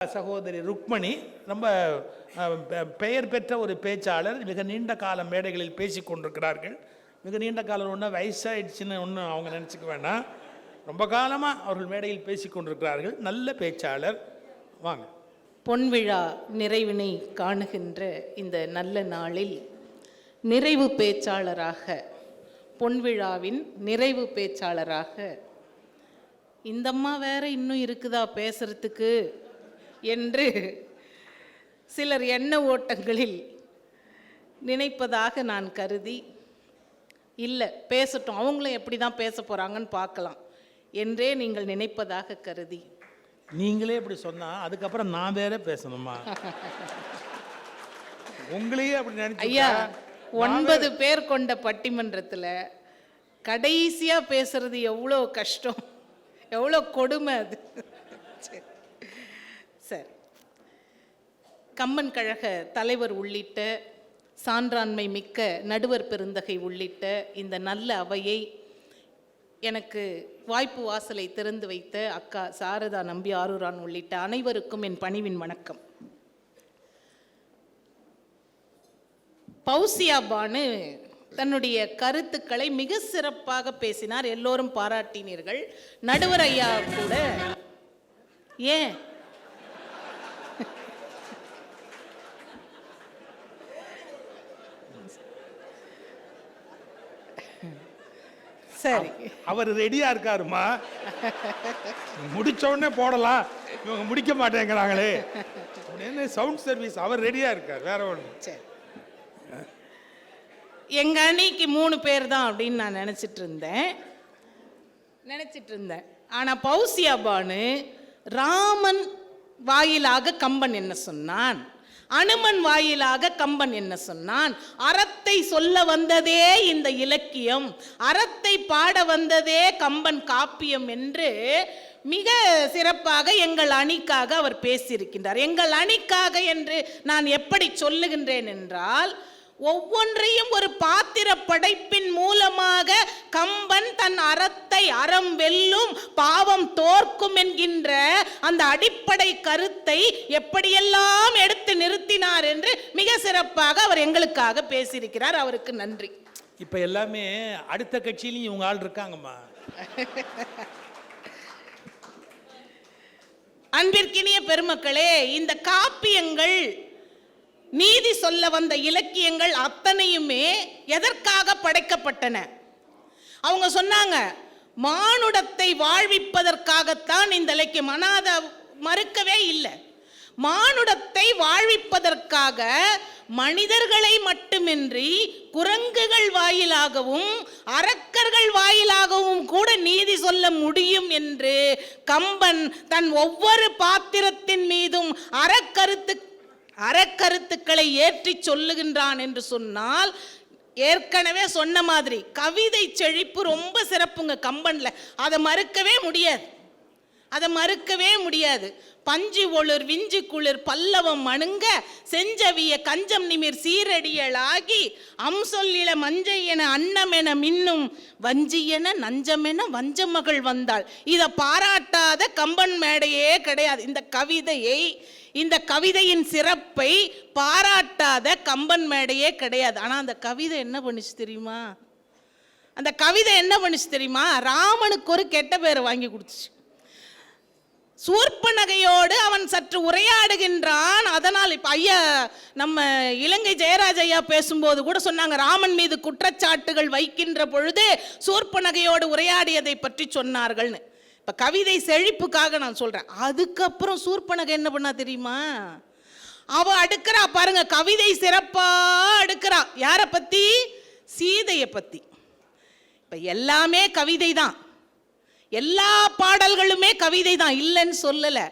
சகோதரி ருக்மணி ரொம்ப பெயர் பெற்ற ஒரு பேச்சாளர். மிக நீண்ட கால மேடைகளில் பேசி கொண்டிருக்கிறார்கள். மிக நீண்ட காலம் ஒன்றும் வயசாயிடுச்சுன்னு ஒன்றும் அவங்க நினச்சிக்க வேண்டாம். ரொம்ப காலமாக அவர்கள் மேடையில் பேசி கொண்டிருக்கிறார்கள். நல்ல பேச்சாளர். வாங்க. பொன்விழா நிறைவினை காணுகின்ற இந்த நல்ல நாளில் நிறைவு பேச்சாளராக, பொன்விழாவின் நிறைவு பேச்சாளராக, இந்தம்மா வேற இன்னும் இருக்குதா பேசுறதுக்கு என்று சிலர் எண்ண ஓட்டங்களில் நினைப்பதாக நான் கருதி, இல்லை பேசட்டும், அவங்களும் எப்படி தான் பேச போகிறாங்கன்னு பார்க்கலாம் என்றே நீங்கள் நினைப்பதாக கருதி, நீங்களே இப்படி சொன்னா அதுக்கப்புறம் நான் வேற பேசணுமா? உங்களையே அப்படி நினைச்சு ஐயா, 9 பேர் கொண்ட பட்டிமன்றத்தில் கடைசியாக பேசுறது எவ்வளோ கஷ்டம், எவ்வளோ கொடுமை அது. சரி, கம்பன் கழக தலைவர் உள்ளிட்ட சான்றாண்மை மிக்க நடுவர் பெருந்தகை உள்ளிட்ட இந்த நல்ல அவையை எனக்கு வாய்ப்பு வாசலை திறந்து வைத்த அக்கா சாரதா நம்பி ஆரூரான் உள்ளிட்ட அனைவருக்கும் என் பணிவின் வணக்கம். பௌசியா பானு தன்னுடைய கருத்துக்களை மிக சிறப்பாக பேசினார். எல்லோரும் பாராட்டினீர்கள். நடுவர் ஐயா கூட ஏன் சரி, அவர் ரெடியா இருக்காருமா, முடிச்ச உடனே போடலாம், இவங்க முடிக்க மாட்டேங்கிறாங்களே அப்படின்னு சவுண்ட் சர்வீஸ் அவர் ரெடியா இருக்கார். வேற ஒன்று. சரி, எங்க அணிக்கு 3 பேர் தான் அப்படின்னு நான் நினைச்சிட்டு இருந்தேன். ஆனா பௌசியா பானு ராமன் வாயிலாக கம்பன் என்ன சொன்னான், அனுமன் வாயிலாக கம்பன் என்ன சொன்னான், அறத்தை சொல்ல வந்ததே இந்த இலக்கியம், அறத்தை பாட வந்ததே கம்பன் காப்பியம் என்று மிக சிறப்பாக எங்கள் அணிக்காக அவர் பேசியிருக்கின்றார். எங்கள் அணிக்காக என்று நான் எப்படி சொல்லுகின்றேன் என்றால், ஒவ்வொன்றையும் ஒரு பாத்திர படைப்பின் மூலமாக கம்பன் தன் அறத்தை அறம் வெல்லும் பாவம் தோற்கும் என்கின்ற அந்த அடிப்படை கருத்தை எப்படியெல்லாம் எடுத்து நிறுத்தினார் என்று மிக சிறப்பாக அவர் எங்களுக்காக பேசியிருக்கிறார். அவருக்கு நன்றி. இப்ப எல்லாமே அடுத்த கட்சியிலும் இவங்க ஆள் இருக்காங்கம்மா. அன்பிற்கினிய பெருமக்களே, இந்த காப்பியங்கள், நீதி சொல்ல வந்த இலக்கியங்கள் அத்தனையுமே எதற்காக படைக்கப்பட்டன? அவங்க சொன்னாங்க, மானுடத்தை வாழ்விப்பதற்காகத்தான் இந்த இலக்கியம். ஆனா அதை மறுக்கவே இல்லை. மானுடத்தை வாழ்விப்பதற்காக மனிதர்களை மட்டுமின்றி குரங்குகள் வாயிலாகவும் அரக்கர்கள் வாயிலாகவும் கூட நீதி சொல்ல முடியும் என்று கம்பன் தன் ஒவ்வொரு பாத்திரத்தின் மீதும் அறக்கருத்துக்களை ஏற்றி சொல்லுகின்றான் என்று சொன்னால், ஏற்கனவே சொன்ன மாதிரி கவிதை செழிப்பு ரொம்ப சிறப்புங்க கம்பன்ல. அதை மறுக்கவே முடியாது. பஞ்சு ஒளிர் விஞ்சு குளிர் பல்லவம் அணுங்க செஞ்சவிய கஞ்சம் நிமிர் சீரடியலாகி அம்சொல்லில மஞ்சை என அன்னம் என மின்னும் வஞ்சியென நஞ்சமென வஞ்சமகள் வந்தாள். இதை பாராட்டாத கம்பன் மேடையே கிடையாது. இந்த கவிதையின் சிறப்பை பாராட்டாத கம்பன் மேடையே கிடையாது. ஆனால் அந்த கவிதை என்ன பண்ணுச்சு தெரியுமா? ராமனுக்கு ஒரு கெட்ட பேரை வாங்கி கொடுத்துச்சு. சூர்ப்பனகையோடு அவன் சற்று உரையாடுகின்றான். அதனால் இப்போ ஐயா, நம்ம இலங்கை ஜெயராஜ் ஐயா பேசும்போது கூட சொன்னாங்க, ராமன் மீது குற்றச்சாட்டுகள் வைக்கின்ற பொழுது சூர்ப்பனகையோடு உரையாடியதை பற்றி சொன்னார்கள்னு. இப்போ கவிதை செழிப்புக்காக நான் சொல்கிறேன். அதுக்கப்புறம் சூர்ப்பனகை என்ன பண்ணா தெரியுமா? அவ அடுக்கிறா பாருங்க, கவிதை சிறப்பா அடுக்கிறா. யாரை பற்றி? சீதையை பற்றி. இப்போ எல்லாமே கவிதை தான், எல்லா பாடல்களுமே கவிதை தான், இல்லைன்னு சொல்லலை.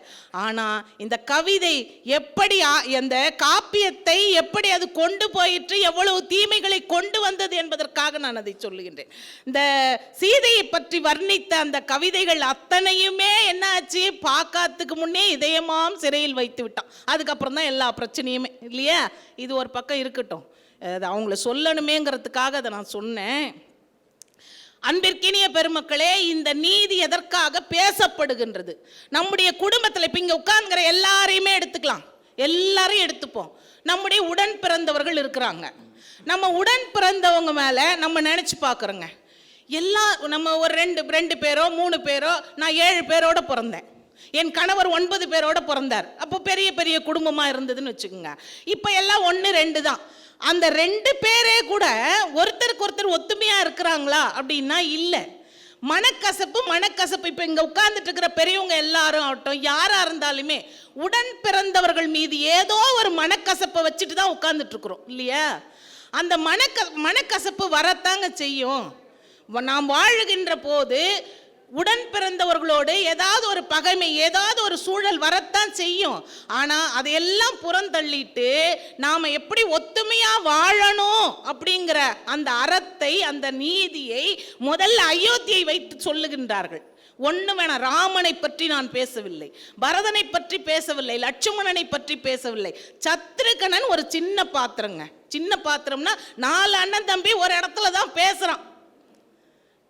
ஆனால் இந்த கவிதை எப்படி, அந்த காப்பியத்தை எப்படி அது கொண்டு போயிற்று, எவ்வளவு தீமைகளை கொண்டு வந்தது என்பதற்காக நான் அதை சொல்லுகின்றேன். இந்த சீதையை பற்றி வர்ணித்த அந்த கவிதைகள் அத்தனையுமே என்ன ஆச்சு, பார்க்கறதுக்கு முன்னே இதயமாம் சிறையில் வைத்து விட்டான். அதுக்கப்புறம் தான் எல்லா பிரச்சனையுமே, இல்லையா? இது ஒரு பக்கம் இருக்கட்டும், அவங்கள சொல்லணுமேங்கிறதுக்காக அதை நான் சொன்னேன். அன்பிற்கினிய பெருமக்களே, இந்த நீதி எதற்காக பேசப்படுகின்றது? நம்முடைய குடும்பத்தில் இப்போ இங்கே உட்கார்ந்துக்கிற எல்லாரையுமே எடுத்துக்கலாம், எல்லாரையும் எடுத்துப்போம். நம்முடைய உடன் பிறந்தவர்கள் இருக்கிறாங்க. நம்ம உடன் பிறந்தவங்க மேலே நம்ம நினச்சி பார்க்குறோங்க. நம்ம ஒரு ரெண்டு பேரோ 3 பேரோ, நான் 7 பேரோட பிறந்தேன், என் கணவர் 9 பேரோட பிறந்தார். அப்போ பெரிய பெரிய குடும்பமாக இருந்ததுன்னு வச்சுக்கோங்க. இப்போ எல்லாம் 1 2 தான். அந்த 2 பேரே கூட ஒருத்தருக்கு ஒருத்தர் ஒத்துமையாக இருக்கிறாங்களா அப்படின்னா இல்லை. மனக்கசப்பு. இப்போ இங்கே உட்கார்ந்துட்டு இருக்கிற பெரியவங்க எல்லாரும் ஆகட்டும், யாராக இருந்தாலுமே உடன் பிறந்தவர்கள் மீது ஏதோ ஒரு மனக்கசப்பை வச்சுட்டு தான் உட்கார்ந்துட்டு இருக்கிறோம் இல்லையா? அந்த மனக்கசப்பு வரத்தாங்க செய்யும். நாம் வாழுகின்ற போது உடன் பிறந்தவர்களோடு ஏதாவது ஒரு பகைமை, ஏதாவது ஒரு சூழல் வரத்தான் செய்யும். ஆனால் அதையெல்லாம் புறந்தள்ளிட்டு நாம் எப்படி ஒத்துமையாக வாழணும் அப்படிங்கிற அந்த அறத்தை, அந்த நீதியை முதல்ல அயோத்தியை வைத்து சொல்லுகின்றார்கள். ஒன்று வேணாம், ராமனை பற்றி நான் பேசவில்லை, பரதனை பற்றி பேசவில்லை, லட்சுமணனை பற்றி பேசவில்லை. சத்ருகனன் ஒரு சின்ன பாத்திரங்க. சின்ன பாத்திரம்னா 4 அண்ணன் தம்பி ஒரு இடத்துல தான் பேசுறான்,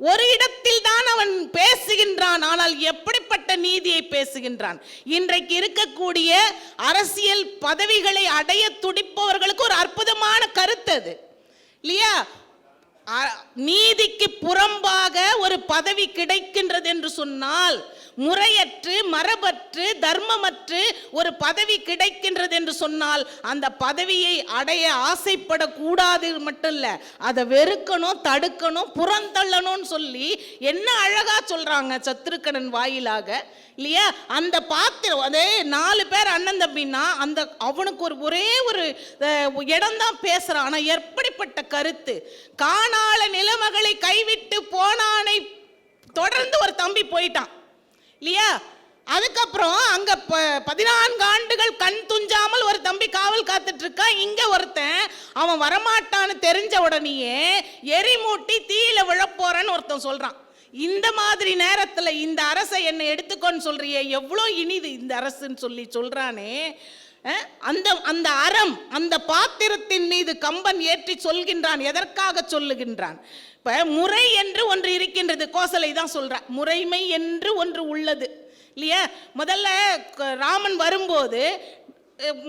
ஒரு இடத்தில் தான் அவன் பேசுகின்றான். ஆனால் எப்படிப்பட்ட நீதியை பேசுகின்றான்? இன்றைக்கு இருக்கக்கூடிய அரசியல் பதவிகளை அடைய துடிப்பவர்களுக்கு ஒரு அற்புதமான கருத்து அது இல்லையா? நீதிக்கு புறம்பாக ஒரு பதவி கிடைக்கின்றது என்று சொன்னால், முறையற்று மரபற்று தர்மமற்று ஒரு பதவி கிடைக்கின்றது என்று சொன்னால், அந்த பதவியை அடைய ஆசைப்படக்கூடாது மட்டும் இல்லை, அதை வெறுக்கணும், தடுக்கணும், புறந்தள்ளணும்னு சொல்லி என்ன அழகா சொல்றாங்க சத்ருகனன் வாயிலாக இல்லையா? அந்த பாத்திரம், அதே 4 பேர் அண்ணன் தம்பின்னா அந்த அவனுக்கு ஒரே ஒரு இடம் தான் பேசுறான். ஆனா எப்படிப்பட்ட கருத்து! காணாள நிலமகளை கைவிட்டு போனானை தொடர்ந்து ஒரு தம்பி போயிட்டான் இல்லையா? அதுக்கப்புறம் அங்க 14 ஆண்டுகள் கண் துஞ்சாமல் ஒரு தம்பி காவல் காத்துட்டு இருக்கா. இங்க ஒருத்தன் அவன் வரமாட்டான்னு தெரிஞ்ச உடனேயே எரிமூட்டி தீயில விழப்போறன்னு ஒருத்தன் சொல்றான். இந்த மாதிரி நேரத்தில் இந்த அரசை என்னை எடுத்துக்கொன்னு சொல்றியே, எவ்வளோ இனிது இந்த அரசுன்னு சொல்லி சொல்றானே. அந்த அறம், அந்த பாத்திரத்தின் மீது கம்பன் ஏற்றி சொல்கின்றான். எதற்காக சொல்லுகின்றான்? இப்ப முறை என்று ஒன்று இருக்கின்றது. கோசலை தான் சொல்றான், முறைமை என்று ஒன்று உள்ளது இல்லையா? முதல்ல ராமன் வரும்போது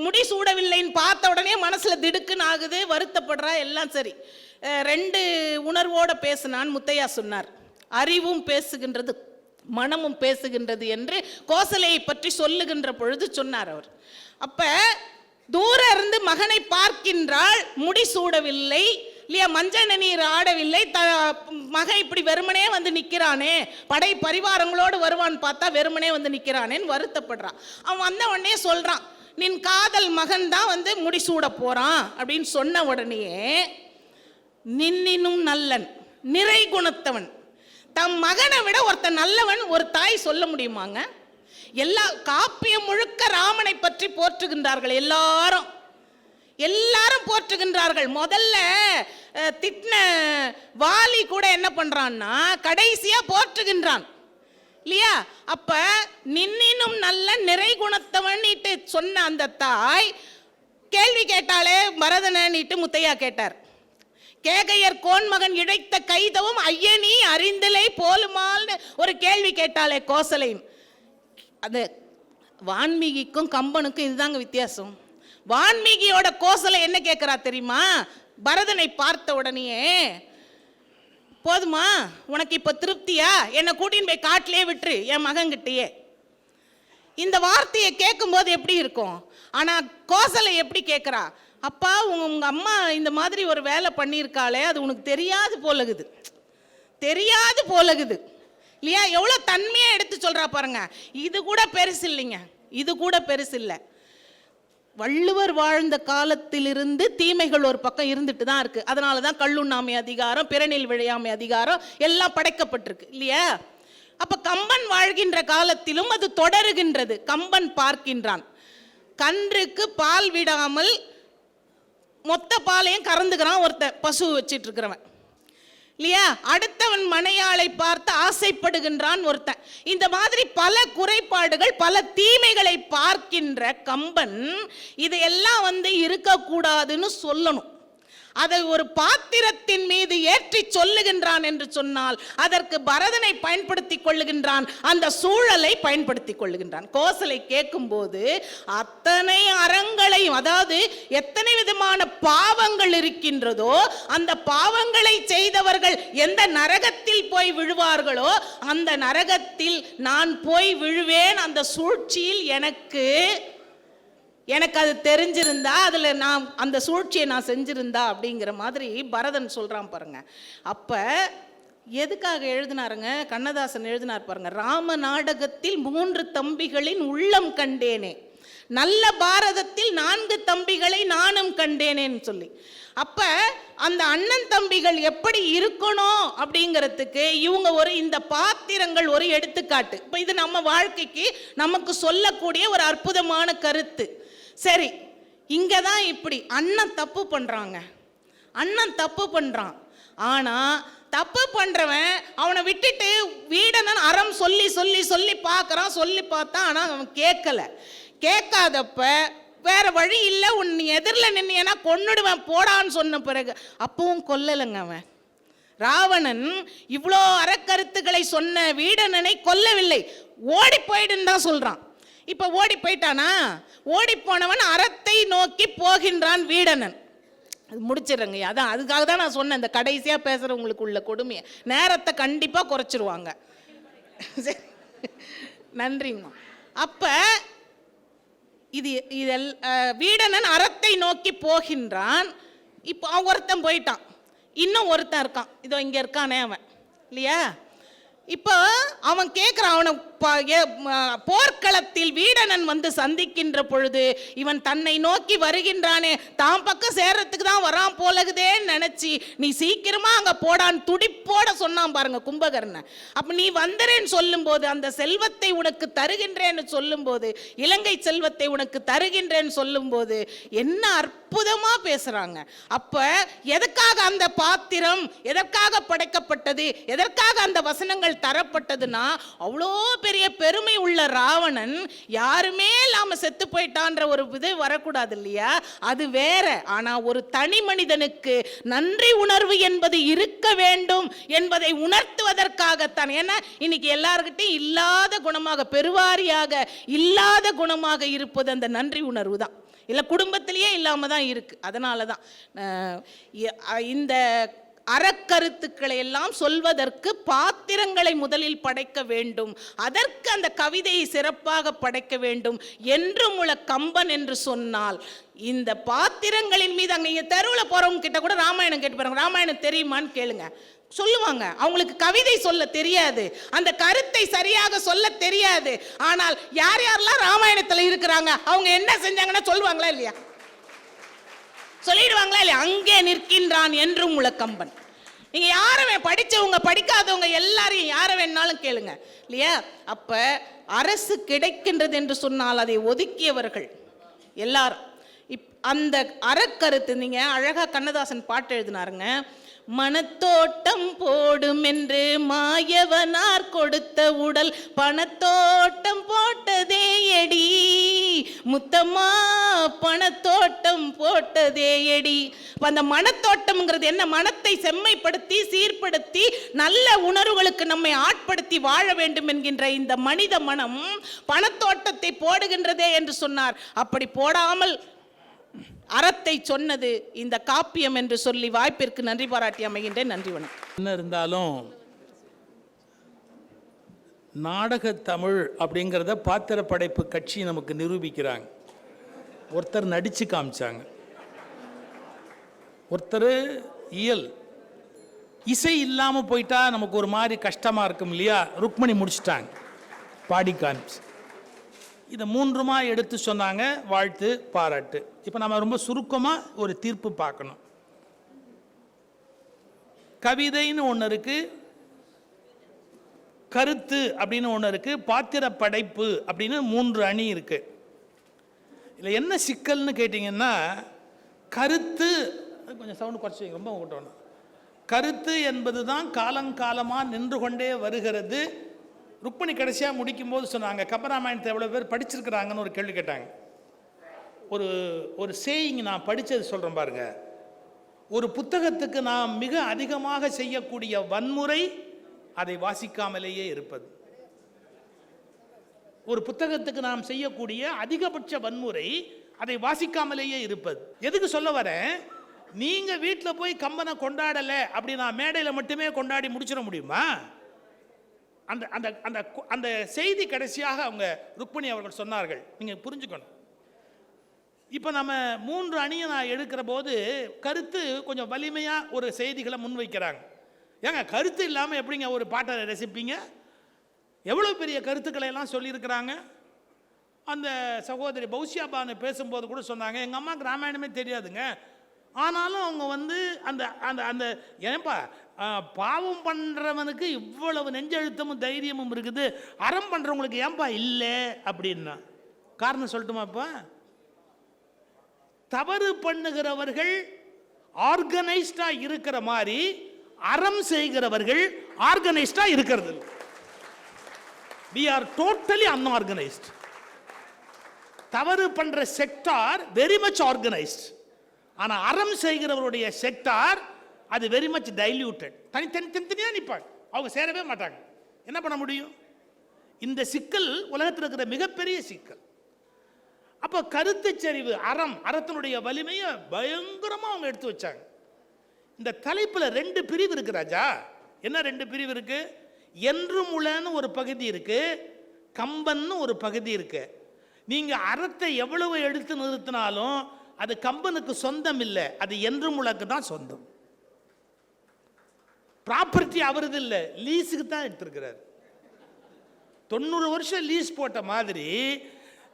முடி சூடவில்லைன்னு பார்த்த உடனே மனசுல திடுக்குன்னு ஆகுது, வருத்தப்படுறா, எல்லாம் சரி. 2 உணர்வோட பேசினான் முத்தையா சொன்னார். அறிவும் பேசுகின்றது, மனமும் பேசுகின்றது என்று கோசலையை பற்றி சொல்லுகின்ற பொழுது சொன்னார் அவர். அப்ப தூர இருந்து மகனை பார்க்கின்றாள், முடி சூடவில்லை இல்லையா, மஞ்சள் நீர் ஆடவில்லை, மகன் இப்படி வெறுமனே வந்து நிற்கிறானே, படை பரிவாரங்களோடு வருவான்னு பார்த்தா வெறுமனே வந்து நிற்கிறானேன்னு வருத்தப்படுறான். அவன் வந்த உடனே சொல்றான், நின் காதல் மகன் தான் வந்து முடிசூட போறான் அப்படின்னு சொன்ன உடனேயே, நின்னினும் நல்லன் நிறை குணத்தவன், தம் மகனை விட ஒருத்தன் நல்லவன் ஒரு தாய் சொல்ல முடியுமாங்க? எல்லா காப்பியம் முழுக்க ராமனை பற்றி போற்றுகின்றார்கள், எல்லாரும் போற்றுகின்றார்கள். முதல்ல திட்ன வாலி கூட என்ன பண்றான்னா கடைசியா போற்றுகின்றான் இல்லையா? அப்ப நின்னினும் நல்ல நிறை குணத்தவன் சொன்ன அந்த தாய் கேள்வி கேட்டாலே பரதனிட்டு முத்தையா கேட்டார். கேகையர் கோன்மகன் இழைத்த கைதவும் ஐயனி அறிந்தலை போலுமால் ஒரு கேள்வி கேட்டாலே கோசலை. அது வான்மீகிக்கும் கம்பனுக்கும் இதுதாங்க வித்தியாசம். வான்மீகியோட கோசலை என்ன கேட்கிறா தெரியுமா? பரதனை பார்த்த உடனேயே, போதுமா உனக்கு இப்ப திருப்தியா, என்னை கூட்டின்னு போய் காட்டிலே விட்டுரு என் மகன்கிட்டயே. இந்த வார்த்தையை கேட்கும் போது எப்படி இருக்கும்? ஆனா கோசலை எப்படி கேட்கிறா? அப்பா உங்க அம்மா இந்த மாதிரி ஒரு வேலை பண்ணியிருக்காளே, அது உனக்கு தெரியாது போலகுது இல்லையா? எவ்வளோ தன்மையாக எடுத்து சொல்றா பாருங்க. இது கூட பெருசு இல்லைங்க, இது கூட பெருசு இல்லை. வள்ளுவர் வாழ்ந்த காலத்திலிருந்து தீமைகள் ஒரு பக்கம் இருந்துட்டு தான் இருக்கு. அதனால தான் கள்ளுண்ணாமை அதிகாரம், பிறனில் விழையாமை அதிகாரம் எல்லாம் படைக்கப்பட்டிருக்கு இல்லையா? அப்ப கம்பன் வாழ்கின்ற காலத்திலும் அது தொடருகின்றது. கம்பன் பார்க்கின்றான், கன்றுக்கு பால் விடாமல் மொத்த பாலையும் கறந்துக்கிறான் ஒருத்தன், பசு வச்சிட்டு இருக்கிறவன் இல்லையா? அடுத்தவன் மனையாளை பார்த்து ஆசைப்படுகின்றான் ஒருத்தன். இந்த மாதிரி பல குறைபாடுகள், பல தீமைகளை பார்க்கின்ற கம்பன் இதையெல்லாம் இருக்கக்கூடாதுன்னு சொல்லணும். அதை ஒரு பாத்திரத்தின் மீது ஏற்றி சொல்லுகின்றான் என்று சொன்னால் அதற்கு பரதனை பயன்படுத்தி கொள்ளுகின்றான், அந்த சூழலை பயன்படுத்தி கொள்ளுகின்றான். கோசலை கேட்கும் போது அத்தனை அறங்களையும், அதாவது எத்தனை விதமான பாவங்கள் இருக்கின்றதோ அந்த பாவங்களை செய்தவர்கள் எந்த நரகத்தில் போய் விழுவார்களோ அந்த நரகத்தில் நான் போய் விழுவேன். அந்த சூழ்ச்சியில் எனக்கு அது தெரிஞ்சிருந்தா, அதுல நான் அந்த சூழ்ச்சியை நான் செஞ்சிருந்தா அப்படிங்கிற மாதிரி பரதன் சொல்றான் பாருங்க. அப்ப எதுக்காக எழுதினாருங்க கண்ணதாசன்? எழுதினார் பாருங்க, ராம நாடகத்தில் 3 தம்பிகளின் உள்ளம் கண்டேனே, நல்ல பாரதத்தில் 4 தம்பிகளை நானும் கண்டேனேன்னு சொல்லி. அப்ப அந்த அண்ணன் தம்பிகள் எப்படி இருக்கணும் அப்படிங்கிறதுக்கு இவங்க இந்த பாத்திரங்கள் ஒரு எடுத்துக்காட்டு. இப்ப இது நம்ம வாழ்க்கைக்கு நமக்கு சொல்லக்கூடிய ஒரு அற்புதமான கருத்து. சரி, இங்கதான் இப்படி அண்ணன் தப்பு பண்றாங்க, அண்ணன் தப்பு பண்றான். ஆனா தப்பு பண்றவன் அவனை விட்டுட்டு வீடனன் அறம் சொல்லி சொல்லி சொல்லி பார்க்கறான், சொல்லி பார்த்தான், ஆனா அவன் கேட்கல. கேட்காதப்ப வேற வழி இல்லை, நீ எதிரில் நின்னா கொன்னுடுவேன் போடான்னு சொன்ன பிறகு அப்பவும் கொல்லலைங்க அவன். ராவணன் இவ்வளோ அறக்கருத்துக்களை சொன்ன வீடனனை கொல்லவில்லை, ஓடி போயிடுன்னு தான் சொல்றான். இப்ப ஓடி போயிட்டானா? ஓடி போனவன் அறத்தை நோக்கி போகின்றான் வீடனன். அது முடிச்சிடுறங்க. அதான் அதுக்காக தான் நான் சொன்னேன், இந்த கடைசியா பேசுறவங்களுக்கு உள்ள கொடுமையை நேரத்தை கண்டிப்பா குறைச்சிருவாங்க. நன்றிங்க. அப்ப வீடனன் அறத்தை நோக்கி போகின்றான். இப்போ அவன் ஒருத்தன் போயிட்டான், இன்னும் ஒருத்தன் இருக்கான், இதோ இங்க இருக்கானே அவன் இல்லையா? இப்போ அவன் கேட்கிறான், அவனை போர்க்களத்தில் வீடனன் வந்து சந்திக்கின்ற பொழுது இவன் தன்னை நோக்கி வருகின்றானே, தான் பக்கம் சேர்றதுக்கு தான் வரான் போலகுதேன்னு நினைச்சு நீ சீக்கிரமா அங்க போடான்னு துடிப்போட சொன்னான் பாருங்க கும்பகர்ணன். அப்ப நீ வந்தரேன்னு சொல்லும் போது, அந்த செல்வத்தை உனக்கு தருகின்றேன்னு சொல்லும் போது, இலங்கை செல்வத்தை உனக்கு தருகின்றேன்னு சொல்லும் போது என்ன அற்புதமா பேசுறாங்க. அப்ப எதற்காக அந்த பாத்திரம் எதற்காக படைக்கப்பட்டது, எதற்காக அந்த வசனங்கள் தரப்பட்டதுன்னா, அவ்வளோ பெரிய பெருமை உள்ள ராவணன் யாருமே இல்லாம செத்து போயிட்டான்ற ஒரு இது வரக்கூடாது இல்லையா? அது வேற. ஆனா ஒரு தனி மனிதனுக்கு நன்றி உணர்வு என்பது இருக்க வேண்டும் என்பதை உணர்த்துவதற்காகத்தான். ஏன்னா இன்னைக்கு எல்லார்கிட்டையும் இல்லாத குணமாக, பெருவாரியாக இல்லாத குணமாக இருப்பது அந்த நன்றி உணர்வு தான். இல்லை குடும்பத்திலேயே இல்லாம தான் இருக்கு. அதனால தான் இந்த அறக்கருத்துக்களை எல்லாம் சொல்வதற்கு பாத்திரங்களை முதலில் படைக்க வேண்டும், அதற்கு அந்த கவிதையை சிறப்பாக படைக்க வேண்டும் என்று முழ கம்பன் என்று சொன்னால், இந்த பாத்திரங்களின் மீது அங்கே தெருவில் போறவங்க கிட்ட கூட ராமாயணம் கேட்டு பாருங்க, ராமாயணம் தெரியுமான்னு கேளுங்க, சொல்லுவாங்க. அவங்களுக்கு கவிதை சொல்ல தெரியாது, அந்த கருத்தை சரியாக சொல்ல தெரியாது. ஆனால் யார் யாரெல்லாம் ராமாயணத்தில் இருக்கிறாங்க அவங்க என்ன செஞ்சாங்கன்னா சொல்லுவாங்களா இல்லையா? சொல்லிடுவாங்களா இல்லையா? அங்கே நிற்கின்றான் என்றும் முழக்கம்பன். நீங்க யாரை படிச்சவங்க படிக்காதவங்க எல்லாரையும் யாரை வேணாலும் கேளுங்க இல்லையா? அப்ப அரசு கிடைக்கின்றது என்று சொன்னால் அதை ஒதுக்கியவர்கள் எல்லாரும். அந்த அறக்கருத்து நீங்க அழகா கண்ணதாசன் பாட்டு எழுதினாருங்க. மனத்தோட்டம் போடும் என்று மாயவனார் கொடுத்த உடல் பணத்தோட்டம் போட்டதே எடி முத்தம்மா, பணத்தோட்டம் போட்டதே எடி. அந்த மனத்தோட்டம்ங்கிறது என்ன? மனத்தை செம்மைப்படுத்தி சீர்படுத்தி நல்ல உணர்வுகளுக்கு நம்மை ஆட்படுத்தி வாழ வேண்டும் என்கின்ற இந்த மனித மனம் பணத்தோட்டத்தை போடுகின்றதே என்று சொன்னார். அப்படி போடாமல் அறத்தை சொன்னது இந்த காப்பியம் என்று சொல்லி வாய்ப்பிற்கு நன்றி பாராட்டி அமைகின்றேன். நன்றி, வணக்கம். என்ன இருந்தாலும் நாடக தமிழ் அப்படிங்கிறத பாத்திர படைப்பு கட்சி நமக்கு நிரூபிக்கிறாங்க. ஒருத்தர் நடிச்சு காமிச்சாங்க, ஒருத்தர் இயல் இசை இல்லாமல் போயிட்டா நமக்கு ஒரு மாதிரி கஷ்டமாக இருக்கும் இல்லையா? ருக்மணி முடிச்சிட்டாங்க, பாடி காமிச்சு. இதை 3மா எடுத்து சொன்னாங்க, வாழ்த்து பாராட்டு. இப்போ நம்ம ரொம்ப சுருக்கமாக ஒரு தீர்ப்பு பார்க்கணும். கவிதைன்னு ஒன்று இருக்கு, கருத்து அப்படின்னு ஒன்று இருக்கு, பாத்திர படைப்பு அப்படின்னு 3 அணி இருக்கு. இதில் என்ன சிக்கல்னு கேட்டிங்கன்னா, கருத்து கொஞ்சம் சவுண்டு குறைச்சி ரொம்ப கூட்டணும். கருத்து என்பது தான் காலங்காலமாக நின்று கொண்டே வருகிறது. ருக்மணி கடைசியாக முடிக்கும் போது சொன்னாங்க, கம்பராமாயணத்தை எவ்வளோ பேர் படிச்சிருக்கிறாங்கன்னு ஒரு கேள்வி கேட்டாங்க. ஒரு சேயிங் நான் படித்தது சொல்கிறேன் பாருங்க. ஒரு புத்தகத்துக்கு நாம் மிக அதிகமாக செய்யக்கூடிய வன்முறை அதை வாசிக்காமலேயே இருப்பது. ஒரு புத்தகத்துக்கு நாம் செய்யக்கூடிய அதிகபட்ச வன்முறை அதை வாசிக்காமலேயே இருப்பது. எதுக்கு சொல்ல வரேன், நீங்க வீட்டில் போய் கம்பனை கொண்டாடல அப்படி நான் மேடையில் மட்டுமே கொண்டாடி முடிச்சிட முடியுமா? அந்த அந்த அந்த அந்த செய்தி கடைசியாக அவங்க ருக்மணி அவர்கள் சொன்னார்கள். நீங்க புரிஞ்சுக்கணும். இப்போ நம்ம 3 அணியை நான் எடுக்கிற போது கருத்து கொஞ்சம் வலிமையாக ஒரு செய்திகளை முன்வைக்கிறாங்க. ஏங்க கருத்து இல்லாமல் எப்படிங்க ஒரு பாட்டை ரசிப்பீங்க? எவ்வளோ பெரிய கருத்துக்களை எல்லாம் சொல்லியிருக்கிறாங்க. அந்த சகோதரி பௌசியா பானு பேசும்போது கூட சொன்னாங்க, எங்கள் அம்மாவுக்கு ராமாயணமே தெரியாதுங்க, ஆனாலும் அவங்க வந்து அந்த அந்த அந்த ஏன்பா பாவம் பண்ணுறவனுக்கு இவ்வளவு நெஞ்செழுத்தமும் தைரியமும் இருக்குது, அறம் பண்ணுறவங்களுக்கு ஏன்பா இல்லை அப்படின்னா காரணம் சொல்லட்டுமாப்பா? தவறு பண்ணுகிறவர்கள் ஆர்கனைஸ்டா இருக்கிற மாதிரி அறம் செய்கிறவர்கள் ஆர்கனைஸ்டா இருக்கிறது. we are totally unorganized. தவறு பண்ற செக்டார் வெரி மச் ஆர்கனைஸ்ட். ஆனா அறம் செய்கிறவருடைய செக்டார் அது வெரி மச் டைல்யூட்டட். தனித்தனியா நிற்பாங்க, அவங்க சேரவே மாட்டாங்க. என்ன பண்ண முடியும்? இந்த சிக்கல் உலகத்தில் இருக்கிற மிகப்பெரிய சிக்கல். அப்போ கருத்து சரிவு, அறத்தினுடைய வலிமையை பயங்கரமா அவங்க எடுத்து வச்சாங்க. இந்த தலைப்புல 2 பிரிவு இருக்கு ராஜா. என்ன 2 பிரிவு இருக்கு? என்றும் உளன்னு ஒரு பகுதி இருக்கு, கம்பன்னு ஒரு பகுதி இருக்கு. நீங்க அறத்தை எவ்வளவு எடுத்து நிறுத்தினாலும் அது கம்பனுக்கு சொந்தம் இல்லை, அது என்றும் உலக்கு தான் சொந்தம். ப்ராப்பர்ட்டி அவரது இல்லை, லீஸுக்கு தான் எடுத்திருக்கிறார். 90 வருஷம் லீஸ் போட்ட மாதிரி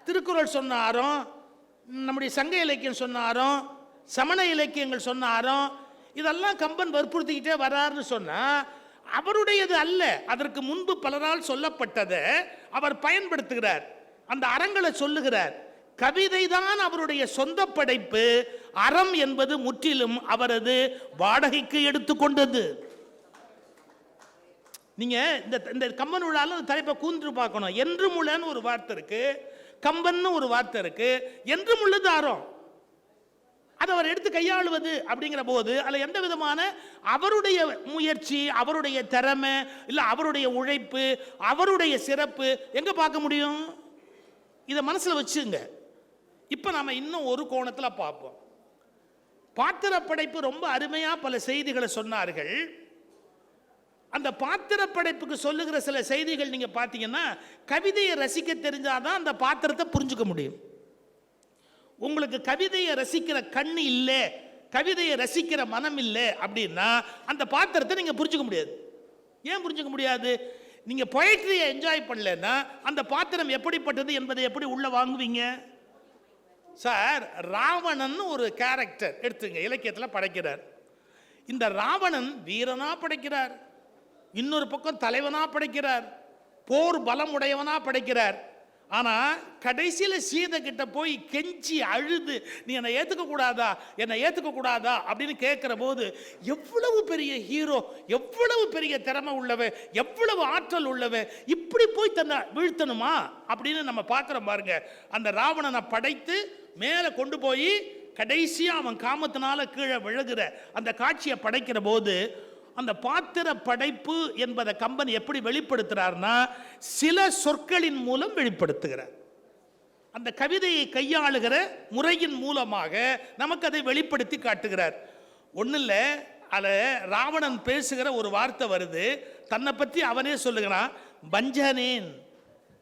திருக்குறள் சொன்னாரும், நம்முடைய சங்க இலக்கியம் சொன்னாரும், சமண இலக்கியங்கள் சொன்னாரும், இதெல்லாம் கம்பன் வற்புறுத்திக்கிட்டே வர்றாருன்னு சொன்னா அவருடையது அல்ல. அதற்கு முன்பு பலரால் சொல்லப்பட்டதை அவர் பயன்படுத்துகிறார், அந்த அறங்களை சொல்லுகிறார். கவிதை தான் அவருடைய சொந்த படைப்பு, அறம் என்பது முற்றிலும் அவரது வாடகைக்கு எடுத்துக்கொண்டது. நீங்க இந்த கம்பன் விழால தலைப்பை கூர்ந்து பார்க்கணும். என்றும் உள்ளன்னு ஒரு வார்த்தை இருக்கு, கம்பன்னு ஒரு வார்த்தை இருக்கு, என்றும் உள்ளது அறம். அதை அவர் எடுத்து கையாளுவது அப்படிங்கிற போது அதில் எந்த விதமான அவருடைய முயற்சி, அவருடைய திறமை, இல்லை அவருடைய உழைப்பு, அவருடைய சிறப்பு எங்க பார்க்க முடியும்? இதை மனசில் வச்சுங்க. இப்போ நாம இன்னும் ஒரு கோணத்தில் பார்ப்போம். பாத்திர படைப்பு ரொம்ப அருமையா பல செய்திகளை சொன்னார்கள். அந்த பாத்திர படைப்புக்கு சொல்லுகிற சில செய்திகள் நீங்க பார்த்தீங்கன்னா, கவிதையை ரசிக்க தெரிஞ்சாதான் அந்த பாத்திரத்தை புரிஞ்சுக்க முடியும். உங்களுக்கு கவிதையை ரசிக்கிற கண் இல்லை, கவிதையை ரசிக்கிற மனம் இல்லை அப்படின்னா அந்த பாத்திரத்தை நீங்க புரிஞ்சுக்க முடியாது. ஏன் புரிஞ்சுக்க முடியாது? நீங்க பொயட்ரியை என்ஜாய் பண்ணலன்னா அந்த பாத்திரம் எப்படிப்பட்டது என்பதை எப்படி உள்ள வாங்குவீங்க? சார், ராவணன் ஒரு கேரக்டர் எடுத்துங்க, இலக்கியத்தில் படைக்கிறார். இந்த ராவணன் வீரனா படைக்கிறார், இன்னொரு பக்கம் தலைவனா படைக்கிறார், போர் பலம் உடையவனா படைக்கிறார். ஆனா கடைசியில சீதை கிட்ட போய் கெஞ்சி அழுது, நீ என்னை ஏத்துக்க கூடாதா, என்னை ஏத்துக்க கூடாதா அப்படின்னு கேட்கிற போது எவ்வளவு பெரிய ஹீரோ, எவ்வளவு பெரிய திறமை உள்ளவன், எவ்வளவு ஆற்றல் உள்ளவன், இப்படி போய் தன்னை வீழ்த்தணுமா அப்படின்னு நம்ம பார்க்கிறோம் பாருங்க. அந்த ராவணனை படைத்து மேலே கொண்டு போய் கடைசியா அவன் காமத்தினால கீழே விழுகிற அந்த காட்சியை படைக்கிற போது அந்த பாத்திர படைப்பு என்பதை கம்பன் எப்படி வெளிப்படுத்துறார்னா சில சொற்களின் மூலம் வெளிப்படுத்துகிறார். அந்த கவிதையை கையாளுகிற முறையின் மூலமாக நமக்கு அதை வெளிப்படுத்தி காட்டுகிறார். ஒன்றும் இல்லை, அதில் ராவணன் பேசுகிற ஒரு வார்த்தை வருது, தன்னை பற்றி அவனே சொல்லுகிறான், வஞ்சனேன்,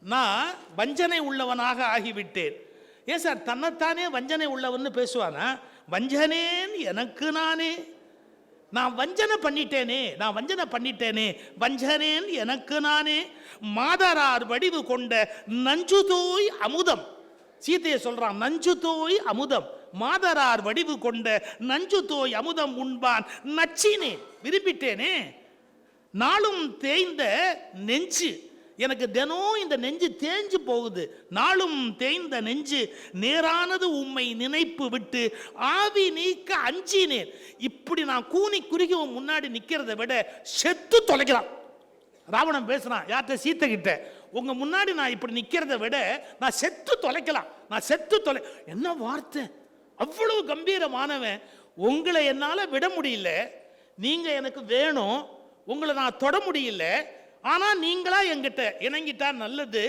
நான் வஞ்சனை உள்ளவனாக ஆகிவிட்டேன். ஏன் சார் தன்னைத்தானே வஞ்சனை உள்ளவன்னு பேசுவானா? வஞ்சனேன் எனக்கு நானே, நான் வஞ்சனை பண்ணிட்டேனே, நான் வஞ்சனை பண்ணிட்டேனே, வஞ்சனேன் எனக்கு நானே, மாதரார் வடிவு கொண்ட நஞ்சுதோய் அமுதம். சீதையை சொல்றான், நஞ்சுதோய் அமுதம், மாதரார் வடிவு கொண்ட நஞ்சுதோய் அமுதம் உண்பான் நச்சினேன், விரும்பிட்டேனே. நாளும் தேய்ந்த நெஞ்சு, எனக்கு தினம் இந்த நெஞ்சு தேஞ்சு போகுது, நாளும் தேய்ந்த நெஞ்சு நேரானது உம்மை நினைப்பு விட்டு ஆவி நீக்க அஞ்சினேன். இப்படி நான் கூனி குறுகி முன்னாடி நிக்கிறதை விட செத்து தொலைக்கலாம். ராவணன் பேசுறான் யார்கிட்ட? சீத்தை கிட்ட. உங்க முன்னாடி நான் இப்படி நிக்கிறதை விட நான் செத்து தொலைக்கலாம், நான் செத்து தொலை. என்ன வார்த்தை! அவ்வளவு கம்பீரமானவன் உங்களை என்னால் விட முடியல, நீங்க எனக்கு வேணும், உங்களை நான் தொட முடியல, ஆனா நீங்களா என்கிட்ட இணங்கிட்டா நல்லது.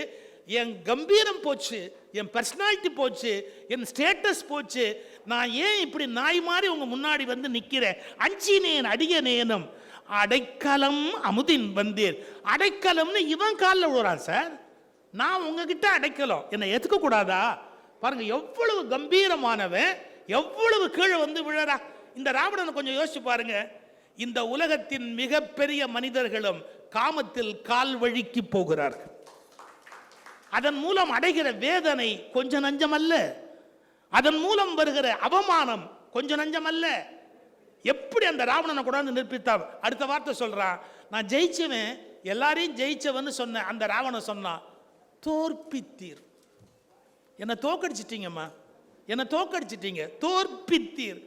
என் கம்பீரம் போச்சு, என் பர்சனாலிட்டி போச்சு, என் ஸ்டேட்டஸ் போச்சு. நான் ஏன் இப்படி நாய் மாதிரி உங்க முன்னாடி வந்து நிக்கிறேன்? அஞ்சினேன் அடியனேனும் அடைக்கலம் அமுதின் வந்தீர். அடைக்கலம்னு இவன் காலில் விழுறான் சார். நான் உங்ககிட்ட அடைக்கலம், என்னை ஏத்துக்க கூடாதா? பாருங்க எவ்வளவு கம்பீரமானவன், எவ்வளவு கீழே வந்து விழறா. இந்த ராவணனை கொஞ்சம் யோசிச்சு பாருங்க. இந்த உலகத்தின் மிகப்பெரிய மனிதர்களும் காமத்தில் கால் வழுக்கி போகிறார்கள். அதன் மூலம் அடைகிற வேதனை கொஞ்ச நஞ்சம் அல்ல, அதன் மூலம் வருகிற அவமானம் கொஞ்ச நஞ்சம் அல்ல. எப்படி அந்த ராவணனை கொண்டாந்து நிற்பித்தா? அடுத்த வார்த்தை சொல்றான், நான் ஜெயிச்சவன், எல்லாரையும் ஜெயிச்சவன்னு சொன்ன அந்த ராவணன் சொன்னான், தோற்பித்தீர், என்னை தோக்கடிச்சிட்டீங்கம்மா, என்னை தோக்கடிச்சிட்டீங்க, தோற்பித்தீர்.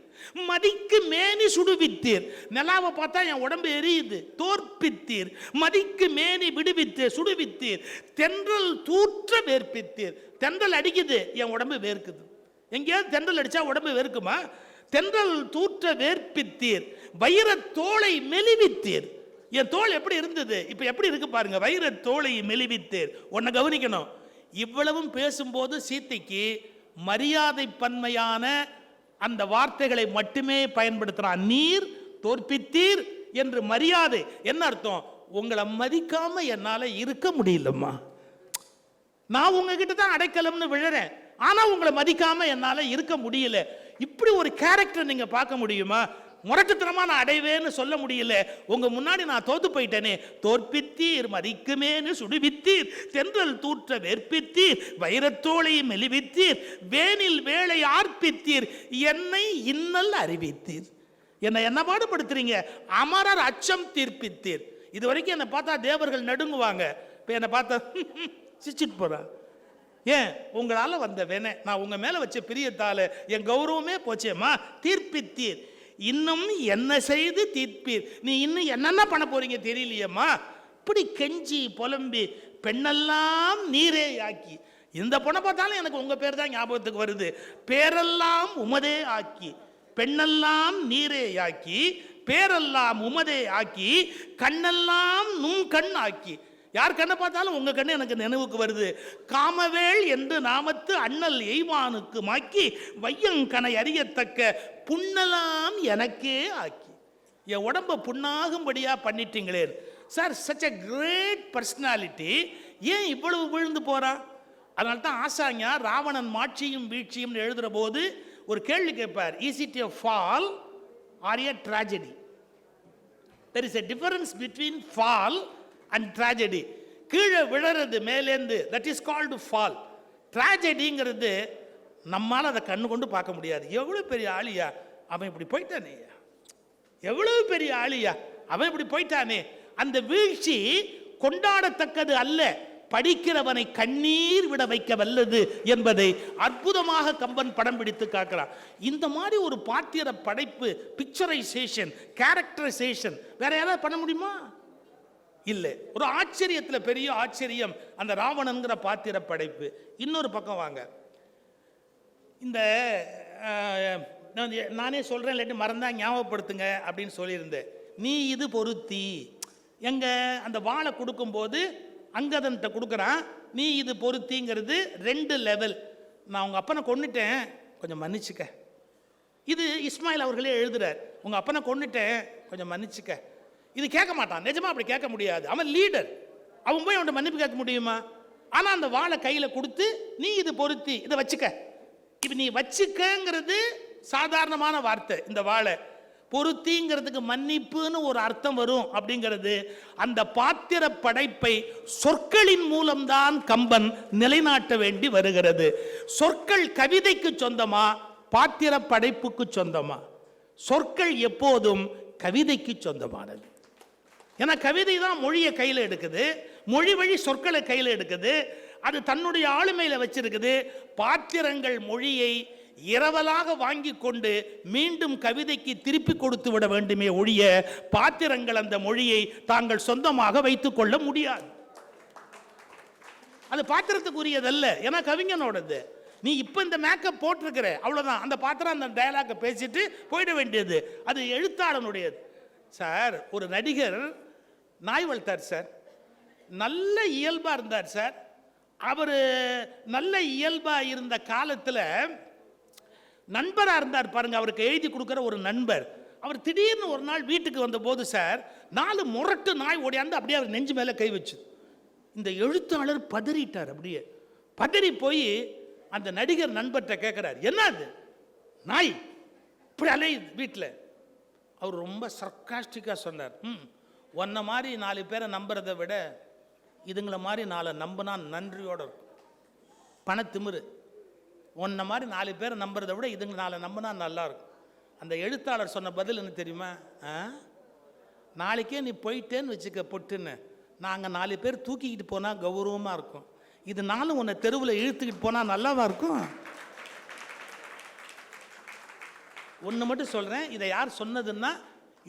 மதிக்கு மேனி சுடுவித்தீர். நிலாவை பார்த்தா என் உடம்பு எரியுது. தோற்பித்தீர். மதிக்கு மேனி விடுவித்தீர், சுடுவித்தீர். தென்றல் தூற்ற வேர்ப்பித்தீர். தென்றல் அடிக்குது, என் உடம்பு வேர்க்குது. எங்கேயாவது தென்றல் அடிச்சா உடம்பு வேர்க்குமா? தென்றல் தூற்ற வேர்ப்பித்தீர். வைர தோளை மெலிவித்தீர். என் தோல் எப்படி இருந்தது, இப்ப எப்படி இருக்கு பாருங்க. வைர தோளை மெலிவித்தீர். உன்னை கவனிக்கணும், இவ்வளவும் பேசும்போது சீத்தைக்கு மரியாதை பன்மையான அந்த வார்த்தைகளை மட்டுமே பயன்படுத்துறான். நீர் தோற்பித்தீர் என்று மரியாதை. என்ன அர்த்தம்? உங்களை மதிக்காம என்னால இருக்க முடியலம்மா. நான் உங்ககிட்ட தான் அடைக்கலம்னு விழறேன், ஆனா உங்களை மதிக்காம என்னால இருக்க முடியல. இப்படி ஒரு கேரக்டர் நீங்க பார்க்க முடியுமா? முரட்டுத்தனமா நான் அடைவேன்னு சொல்ல முடியல, உங்க முன்னாடி நான் தோத்து போயிட்டேனே. தோற்பித்தீர், மதிக்குமேனு சுடுவித்தீர், தென்றல் தூற்ற வேர்ப்பித்தீர், வைரத்தோளை மெலிவித்தீர், வேனில் வேளை ஆர்ப்பித்தீர், என்னை இன்னல் அறிவித்தீர். என்னை என்ன பாடுபடுத்துறீங்க? அமரர் அச்சம் தீர்ப்பித்தீர். இது வரைக்கும் என்னை பார்த்தா தேவர்கள் நடுங்குவாங்க, இப்போ என்னை பார்த்தா சிரிச்சிட்டு போறா. ஏன்? உங்களால வந்த வேணே, நான் உங்க மேல வச்ச பிரியத்தால என் கௌரவமே போச்சேம்மா. தீர்ப்பித்தீர், இன்னும் என்ன செய்து தீர்ப்பீர், நீ இன்னும் என்னென்ன பண்ண போறீங்க தெரியலையம்மா. இப்படி கெஞ்சி புலம்பி பெண்ணெல்லாம் நீரே ஆக்கி. இந்த பொண்ணை பார்த்தாலும் எனக்கு உங்க பேர் தான் ஞாபகத்துக்கு வருது. பேரெல்லாம் உமதே ஆக்கி, பெண்ணெல்லாம் நீரே ஆக்கி, பேரெல்லாம் உமதே ஆக்கி, கண்ணெல்லாம் நும் கண் ஆக்கி. யார் கண்ணை பார்த்தாலும் உங்க கண்ணு எனக்கு நினைவுக்கு வருது. காமவேள் என்று நாமத்து அண்ணல் எய்வானுக்கு மாக்கி, வையங்கனை அறியத்தக்க புண்ணெல்லாம் எனக்கே ஆக்கி. என் உடம்பை புண்ணாகும்படியா பண்ணிட்டீங்களே sir. Such a great personality. ஏன் இவ்வளவு விழுந்து போறா? அதனால தான் ஆசாஞா ராவணன் மாட்சியும் வீழ்ச்சியும் எழுதுற போது ஒரு கேள்வி கேட்பார். Is it a fall or a tragedy? There is a difference between fall and tragedy. கீழே விழறது மேலேந்து, that is called fall. ட்ராஜடிங்கிறது நம்மால் அதை கண்ணு கொண்டு பார்க்க முடியாது. எவ்வளோ பெரிய ஆளியா அவன் இப்படி போயிட்டானே, எவ்வளவு பெரிய ஆளியா அவன் இப்படி போயிட்டானே. அந்த வீழ்ச்சி கொண்டாடத்தக்கது அல்ல, படிக்கிறவனை கண்ணீர் விட வைக்க வல்லது என்பதை அற்புதமாக கம்பன் படம் பிடித்து காக்கிறான். இந்த மாதிரி ஒரு பாத்திர படைப்பு, பிக்சரைசேஷன், கேரக்டரைசேஷன் வேற யாராவது பண்ண முடியுமா? இல்லை. ஒரு ஆச்சரியத்தில் பெரிய ஆச்சரியம் அந்த ராவணன்கிற பாத்திர படைப்பு. இன்னொரு பக்கம் வாங்க, இந்த நானே சொல்கிறேன், இல்லாட்டி மறந்தா ஞாபகப்படுத்துங்க அப்படின்னு சொல்லியிருந்தேன். நீ இது பொருத்தி எங்க அந்த வாழை கொடுக்கும்போது அங்கதன்ட்ட கொடுக்குறான். நீ இது பொருத்திங்கிறது 2 லெவல். நான் உங்கள் அப்பனை கொன்னுட்டேன், கொஞ்சம் மன்னிச்சுக்க. இது இஸ்மாயில் அவர்களே எழுதுறார். உங்கள் அப்பனை கொன்னுட்டேன், கொஞ்சம் மன்னிச்சுக்க. இது கேட்க மாட்டான், நிஜமா அப்படி கேட்க முடியாது. அவன் லீடர், அவன் போய் அவன்கிட்ட மன்னிப்பு கேட்க முடியுமா? ஆனால் அந்த வாழை கையில் கொடுத்து நீ இது பொருத்தி இதை வச்சுக்க. இப்போ நீ வச்சுக்கங்கிறது சாதாரணமான வார்த்தை. இந்த வாழை பொருத்திங்கிறதுக்கு மன்னிப்புன்னு ஒரு அர்த்தம் வரும். அப்படிங்கிறது அந்த பாத்திர படைப்பை சொற்களின் மூலம்தான் கம்பன் நிலைநாட்ட வேண்டி வருகிறது. சொற்கள் கவிதைக்கு சொந்தமா, பாத்திர படைப்புக்கு சொந்தமா? சொற்கள் எப்போதும் கவிதைக்கு சொந்தமானது. ஏன்னா கவிதை தான் மொழியை கையில் எடுக்குது, மொழி வழி சொற்களை கையில் எடுக்குது, அது தன்னுடைய ஆளுமையில் வச்சிருக்குது. பாத்திரங்கள் மொழியை இரவலாக வாங்கி கொண்டு மீண்டும் கவிதைக்கு திருப்பி கொடுத்து விட வேண்டுமே ஒழிய பாத்திரங்கள் அந்த மொழியை தாங்கள் சொந்தமாக வைத்துக் கொள்ள முடியாது. அது பாத்திரத்துக்குரியதல்ல, ஏன்னா கவிஞனோடது. நீ இப்போ இந்த மேக்கப் போட்டிருக்கிற அவ்வளோதான், அந்த பாத்திரம் அந்த டயலாக்கை பேசிட்டு போயிட வேண்டியது, அது எழுத்தாளனுடையது. சார், ஒரு நடிகர் நாய் வளர்த்தார் சார், நல்ல இயல்பாக இருந்தார் சார். அவர் நல்ல இயல்பாக இருந்த காலத்தில் நண்பராக இருந்தார் பாருங்க, அவருக்கு எழுதி கொடுக்குற ஒரு நண்பர். அவர் திடீர்னு ஒரு நாள் வீட்டுக்கு வந்த போது சார் 4 முரட்டு நாய் ஓடியாந்து அப்படியே அவர் நெஞ்சு மேலே கை வச்சு. இந்த எழுத்தாளர் பதறிட்டார். அப்படியே பதறி போய் அந்த நடிகர் நண்பர்கிட்ட கேட்குறாரு, என்னது நாய் இப்படி அலையுது வீட்டில்? அவர் ரொம்ப சர்க்காஸ்டிக்காக சொன்னார், உன்ன மாதிரி 4 பேரை நம்புறதை விட இதுங்களை மாதிரி 4 நம்பினா நன்றியோடு இருக்கும். பணத்திமிரு. உன்ன மாதிரி 4 பேரை நம்புறதை விட இதுங்க 4 நம்பினா நல்லா இருக்கும். அந்த எழுத்தாளர் சொன்ன பதில் என்ன தெரியுமா? நாளைக்கே நீ போயிட்டேன்னு வச்சுக்க பொட்டுன்னு, நாங்கள் 4 பேர் தூக்கிக்கிட்டு போனால் கௌரவமாக இருக்கும், இது நானும் உன்னை தெருவில் இழுத்துக்கிட்டு போனால் நல்லாவா இருக்கும்? ஒன்று மட்டும் சொல்கிறேன், இதை யார் சொன்னதுன்னா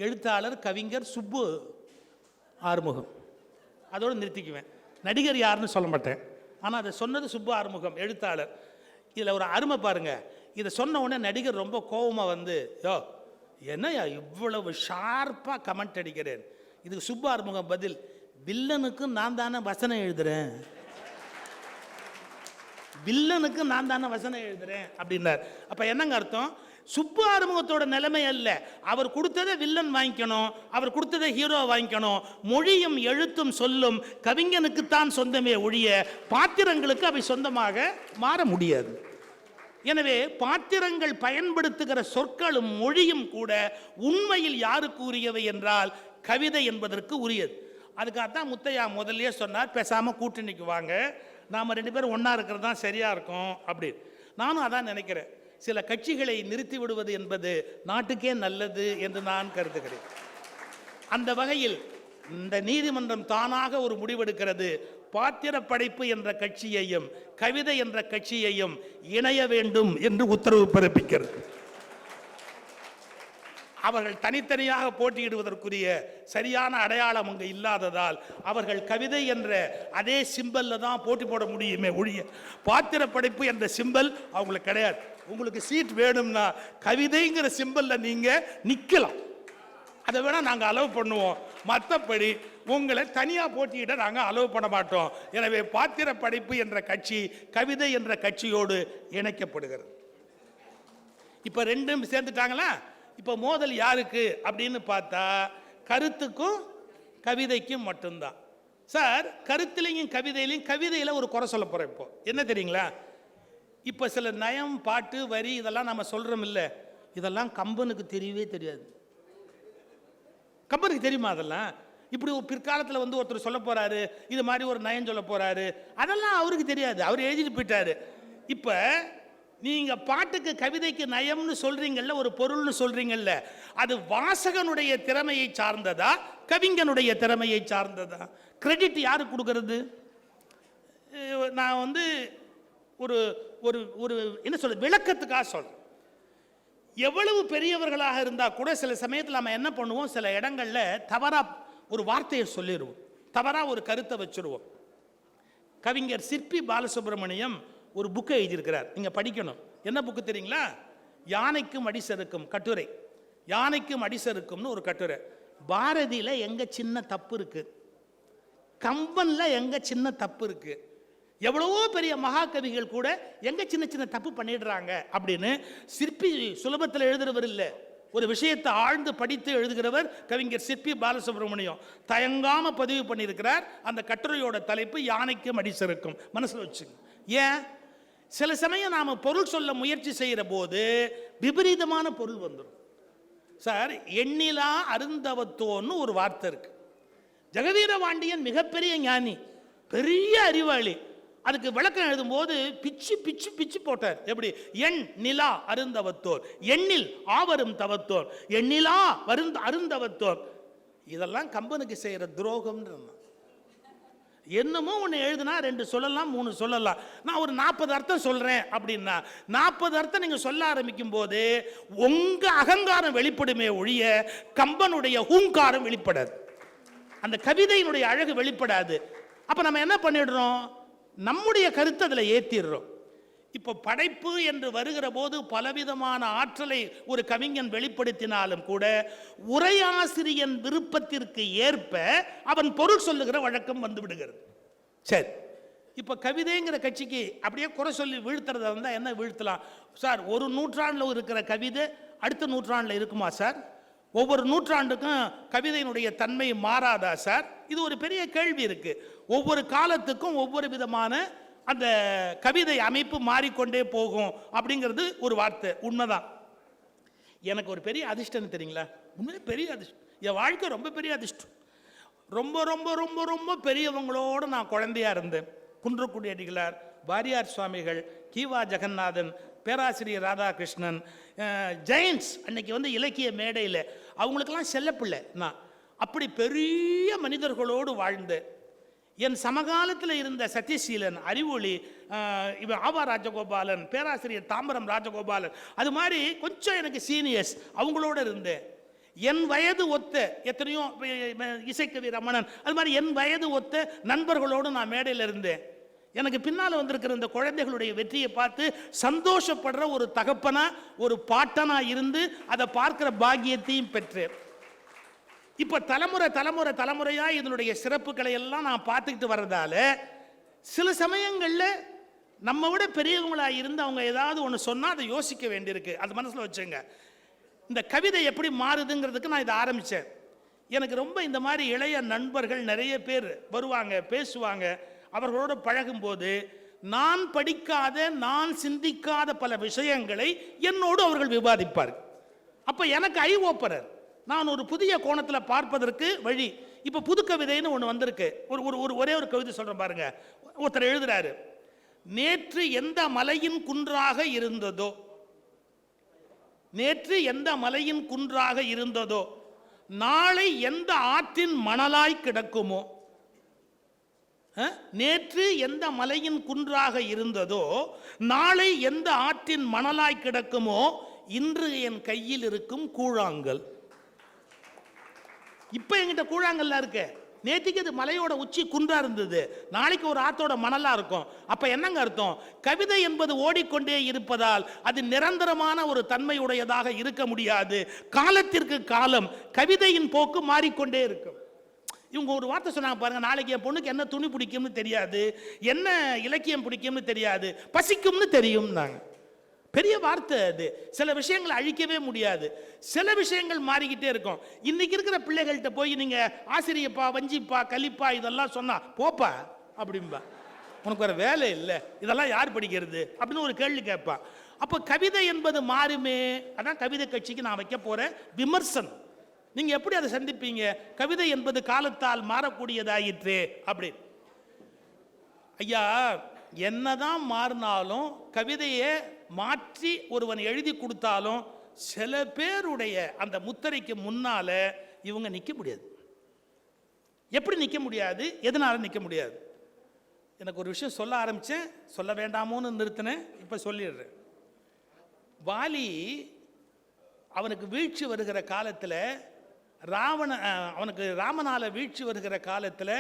எழுத்தாளர் கவிஞர் சுப்பு ஆறுமுகம். அதோடு நிறுத்திக்குவேன். நடிகர் யாருன்னு சொல்ல மாட்டேன், ஆனால் அதை சொன்னது சுப்பு ஆறுமுகம் எழுத்தாளர். இதில் ஒரு அருமை பாருங்க. இதை சொன்ன உடனே நடிகர் ரொம்ப கோபமாக வந்து, யோ என்னையா இவ்வளவு ஷார்ப்பாக கமெண்ட் அடிக்கிறேன்? இதுக்கு சுப்பு ஆறுமுகம் பதில், வில்லனுக்கு நான் தானே வசனம் எழுதுறேன், வில்லனுக்கு நான் தானே வசனம் எழுதுறேன் அப்படின்னார். அப்போ என்னங்க அர்த்தம்? சுப்பு ஆறுமுகத்தோட நிலைமை அல்ல, அவர் கொடுத்ததை வில்லன் வாங்கிக்கணும், அவர் கொடுத்ததை ஹீரோ வாங்கிக்கணும். மொழியும் எழுத்தும் சொல்லும் கவிஞனுக்குத்தான் சொந்தமே ஒழிய பாத்திரங்களுக்கு அவை சொந்தமாக மாற முடியாது. எனவே பாத்திரங்கள் பயன்படுத்துகிற சொற்களும் மொழியும் கூட உண்மையில் யாருக்கு உரியவை என்றால் கவிதை என்பதற்கு உரியது. அதுக்காகத்தான் முத்தையா முதல்லயே சொன்னார், பேசாம கூட்டணிக்கு வாங்க, நாம் 2 பேரும் ஒன்றா இருக்கிறது தான் சரியா இருக்கும் அப்படின்னு. நானும் அதான் நினைக்கிறேன். சில கட்சிகளை நிறுத்தி விடுவது என்பது நாட்டுக்கே நல்லது என்று நான் கருதுகிறேன். அந்த வகையில் இந்த நீதிமன்றம் தானாக ஒரு முடிவெடுக்கிறது, பாத்திர படைப்பு என்ற கட்சியையும் கவிதை என்ற கட்சியையும் இணைய வேண்டும் என்று உத்தரவு பிறப்பிக்கிறது. அவர்கள் தனித்தனியாக போட்டியிடுவதற்குரிய சரியான அடையாளம் அங்கு இல்லாததால் அவர்கள் கவிதை என்ற அதே சிம்பல்ல தான் போட்டி போட முடியுமே ஒழிய பாத்திர படைப்பு என்ற சிம்பல் அவங்களுக்கு கிடையாது. உங்களுக்கு சீட் வேணும்னா கவிதைங்கிற சிம்பல்ல நீங்க நிக்கலாம், அதை வேணா நாங்க அலோவ் பண்ணுவோம், மற்றபடி உங்களை தனியா போட்டியிட நாங்க அலோவ் பண்ண மாட்டோம். எனவே பாத்திர படைப்பு என்ற கட்சி கவிதை என்ற கட்சியோடு இணைக்கப்படுகிறது. இப்ப ரெண்டும் சேர்ந்துட்டாங்களா? இப்போ மோதல் யாருக்கு அப்படின்னு பார்த்தா கருத்துக்கும் கவிதைக்கும் மட்டும்தான். சார், கருத்துலையும் கவிதையிலையும் கவிதையில் ஒரு குறை சொல்ல போகிறேன். இப்போ என்ன தெரியுங்களா? இப்போ சில நயம், பாட்டு, வரி இதெல்லாம் நம்ம சொல்கிறோம் இல்லை, இதெல்லாம் கம்பனுக்கு தெரியவே தெரியாது. கம்பனுக்கு தெரியுமா அதெல்லாம்? இப்படி பிற்காலத்தில் வந்து ஒருத்தர் சொல்ல போகிறாரு, இது மாதிரி ஒரு நயம் சொல்ல போகிறாரு, அதெல்லாம் அவருக்கு தெரியாது, அவர் எழுதிட்டு போயிட்டாரு. இப்போ நீங்க பாட்டுக்கு கவிதைக்கு நயம்னு சொல்றீங்கல்ல, ஒரு பொருள்னு சொல்றீங்கல்ல, அது வாசகனுடைய திறமையை சார்ந்ததா கவிஞனுடைய திறமையை சார்ந்ததா? கிரெடிட் யாருக்கு கொடுக்கறது? நான் வந்து ஒரு ஒரு ஒரு என்ன சொல்ற விளக்கத்துக்காக சொல்றேன். எவ்வளவு பெரியவர்களாக இருந்தா கூட சில சமயத்தில் நம்ம என்ன பண்ணுவோம், சில இடங்கள்ல தவறா ஒரு வார்த்தையை சொல்லிடுவோம், தவறா ஒரு கருத்தை வச்சிருவோம். கவிஞர் சிற்பி பாலசுப்ரமணியம் ஒரு புக்கை எழுதியிருக்கிறார், நீங்க படிக்கணும். என்ன புக்கு தெரியுங்களா? யானைக்கும் அடிசருக்கும் கட்டுரை. யானைக்கும் அடிசருக்கும்னு ஒரு கட்டுரை. பாரதியில எங்க சின்ன தப்பு இருக்கு, கம்பன்ல எங்க சின்ன தப்பு இருக்கு, எவ்வளவோ பெரிய மகாகவிகள் கூட எங்க சின்ன சின்ன தப்பு பண்ணிடுறாங்க அப்படின்னு. சிற்பி சுலபத்தில் எழுதுறவர் இல்லை, ஒரு விஷயத்தை ஆழ்ந்து படித்து எழுதுகிறவர் கவிஞர் சிற்பி பாலசுப்ரமணியம். தயங்காம பதிவு பண்ணியிருக்கிறார். அந்த கட்டுரையோட தலைப்பு யானைக்கும் அடிசருக்கும். மனசுல வச்சுங்க. ஏன் சில சமயம் நாம பொருள் சொல்ல முயற்சி செய்கிற போது விபரீதமான பொருள் வந்துடும். சார், எண்ணிலா அருந்தவத்தோன்னு ஒரு வார்த்தை இருக்கு. ஜெகவீரபாண்டியன் மிகப்பெரிய ஞானி, பெரிய அறிவாளி. அதுக்கு விளக்கம் எழுதும் போது பிச்சு பிச்சு பிச்சு போட்டார். எப்படி? எண் நிலா அருந்தவத்தோர், எண்ணில் ஆவரும் தவத்தோர், எண்ணிலா அருந்தவத்தோர். இதெல்லாம் கம்பனுக்கு செய்யற துரோகம். என்னமோ ஒன்று எழுதுனா 2 சொல்லலாம், 3 சொல்லலாம். நான் ஒரு 40 அர்த்தம் சொல்றேன் அப்படின்னா 40 அர்த்தம் நீங்க சொல்ல ஆரம்பிக்கும் போது உங்க அகங்காரம் வெளிப்படுமே ஒழிய கம்பனுடைய ஹூங்காரம் வெளிப்படாது, அந்த கவிதையினுடைய அழகு வெளிப்படாது. அப்ப நம்ம என்ன பண்ணிடுறோம், நம்முடைய கருத்தை அதில் ஏற்றிடுறோம். இப்போ படைப்பு என்று வருகிற போது பலவிதமான ஆற்றலை ஒரு கவிஞன் வெளிப்படுத்தினாலும் கூட உரையாசிரியன் விருப்பத்திற்கு ஏற்ப அவன் பொருள் சொல்லுகிற வழக்கம் வந்து விடுகிறது. சரி, இப்போ கவிதைங்கிற கட்சிக்கு அப்படியே குறை சொல்லி வீழ்த்துறத வந்தால் என்ன வீழ்த்தலாம் சார்? ஒரு நூற்றாண்டில் இருக்கிற கவிதை அடுத்த நூற்றாண்டில் இருக்குமா சார்? ஒவ்வொரு நூற்றாண்டுக்கும் கவிதையினுடைய தன்மை மாறாதா சார்? இது ஒரு பெரிய கேள்வி இருக்கு. ஒவ்வொரு காலத்துக்கும் ஒவ்வொரு விதமான அந்த கவிதை அமைப்பு மாறிக்கொண்டே போகும் அப்படிங்கிறது ஒரு வார்த்தை, உண்மைதான். எனக்கு ஒரு பெரிய அதிர்ஷ்டம் தெரியுங்களா? உண்மையிலே பெரிய அதிர்ஷ்டம், என் வாழ்க்கை ரொம்ப பெரிய அதிர்ஷ்டம். ரொம்ப ரொம்ப ரொம்ப ரொம்ப பெரியவங்களோடு நான் குழந்தையா இருந்தேன். குன்றக்குடி அடிகளார், வாரியார் சுவாமிகள், கீவா ஜெகநாதன், பேராசிரியர் ராதாகிருஷ்ணன், ஜெயன்ஸ் அன்னைக்கு வந்து இலக்கிய மேடையில் அவங்களுக்கெல்லாம் செல்லப்பிள்ளை நான். அப்படி பெரிய மனிதர்களோடு வாழ்ந்தேன். என் சமகாலத்தில் இருந்த சத்யசீலன், அறிவொளி, இவன் ஆவா ராஜகோபாலன், பேராசிரியர் தாம்பரம் ராஜகோபாலன், அது மாதிரி கொஞ்சம் எனக்கு சீனியர்ஸ் அவங்களோட இருந்தேன். என் வயது ஒத்த எத்தனையோ இசைக்கவி ரமணன், அது மாதிரி என் வயது ஒத்த நண்பர்களோடு நான் மேடையில் இருந்தேன். எனக்கு பின்னால் வந்திருக்கிற இந்த குழந்தைகளுடைய வெற்றியை பார்த்து சந்தோஷப்படுற ஒரு தகப்பனா ஒரு பாட்டனா இருந்து அதை பார்க்கிற பாக்கியத்தையும் பெற்றேன். இப்போ தலைமுறையாக இதனுடைய சிறப்புகளை எல்லாம் நான் பார்த்துக்கிட்டு வர்றதால சில சமயங்களில் நம்ம விட பெரியவங்களாக இருந்து அவங்க ஏதாவது ஒன்று சொன்னால் அதை யோசிக்க வேண்டியிருக்கு. அது மனசில் வச்சுங்க. இந்த கவிதை எப்படி மாறுதுங்கிறதுக்கு நான் இதை ஆரம்பித்தேன். எனக்கு ரொம்ப இந்த மாதிரி இளைய நண்பர்கள் நிறைய பேர் வருவாங்க, பேசுவாங்க. அவர்களோடு பழகும்போது நான் படிக்காத, நான் சிந்திக்காத பல விஷயங்களை என்னோடு அவர்கள் விவாதிப்பார்கள். அப்போ எனக்கு ஐ ஓப்பனர், நான் ஒரு புதிய கோணத்தில் பார்ப்பதற்கு வழி. இப்போ புது கவிதைன்னு ஒன்று வந்திருக்கு. ஒரே ஒரு கவிதை சொல்கிறேன் பாருங்க. ஒருத்தர் எழுதுறாரு, நேற்று எந்த மலையின் குன்றாக இருந்ததோ, நேற்று எந்த மலையின் குன்றாக இருந்ததோ, நாளை எந்த ஆற்றின் மணலாய் கிடக்குமோ. நேற்று எந்த மலையின் குன்றாக இருந்ததோ, நாளை எந்த ஆற்றின் மணலாய் கிடக்குமோ, இன்று என் கையில் இருக்கும் கூழாங்கல். இப்ப என்கிட்ட கூழாங்கல்லாம் இருக்கு. நேற்றுக்கு அது மலையோட உச்சி குன்றா இருந்தது, நாளைக்கு ஒரு ஆத்தோட மணலா இருக்கும். அப்ப என்னங்க அர்த்தம்? கவிதை என்பது ஓடிக்கொண்டே இருப்பதால் அது நிரந்தரமான ஒரு தன்மையுடையதாக இருக்க முடியாது. காலத்திற்கு காலம் கவிதையின் போக்கு மாறிக்கொண்டே இருக்கும். இவங்க ஒரு வார்த்தை சொன்னாங்க பாருங்க, நாளைக்கு என் பொண்ணுக்கு என்ன துணி பிடிக்கும்னு தெரியாது, என்ன இலக்கியம் பிடிக்கும்னு தெரியாது, பசிக்கும்னு தெரியும். பெரிய வார்த்தை அது. சில விஷயங்களை அழிக்கவே முடியாது. சில விஷயங்கள் மாறிக்கிட்டே இருக்கும். இன்னைக்கு இருக்கிற பிள்ளைகள்கிட்ட போய் நீங்க ஆசிரியப்பா, வஞ்சிப்பா, கலிப்பா இதெல்லாம் சொன்னா போப்பா அப்படின்பா, உனக்கு வேற வேலை இல்லை, இதெல்லாம் யார் படிக்கிறது அப்படின்னு ஒரு கேள்வி கேட்பான். அப்போ கவிதை என்பது மாறுமே. அதான் கவிதை கட்சிக்கு நான் வைக்க போற விமர்சனம். நீங்க எப்படி அதை சந்திப்பீங்க? கவிதை என்பது காலத்தால் மாறக்கூடியதாயிற்று அப்படி. ஐயா, என்னதான் மாறினாலும் கவிதையை மாற்றி ஒருவன் எழுதி கொடுத்தாலும் சில பேருடைய அந்த முத்திரைக்கு முன்னால இவங்க நிற்க முடியாது. எப்படி நிற்க முடியாது? எதனால நிற்க முடியாது? எனக்கு ஒரு விஷயம் சொல்ல ஆரம்பிச்சேன், சொல்ல வேண்டாமோன்னு நிறுத்தினேன், இப்ப சொல்லிடுறேன். வாலி அவனுக்கு வீழ்ச்சி வருகிற காலத்தில், அவனுக்கு ராமனால வீழ்ச்சி வருகிற காலத்தில்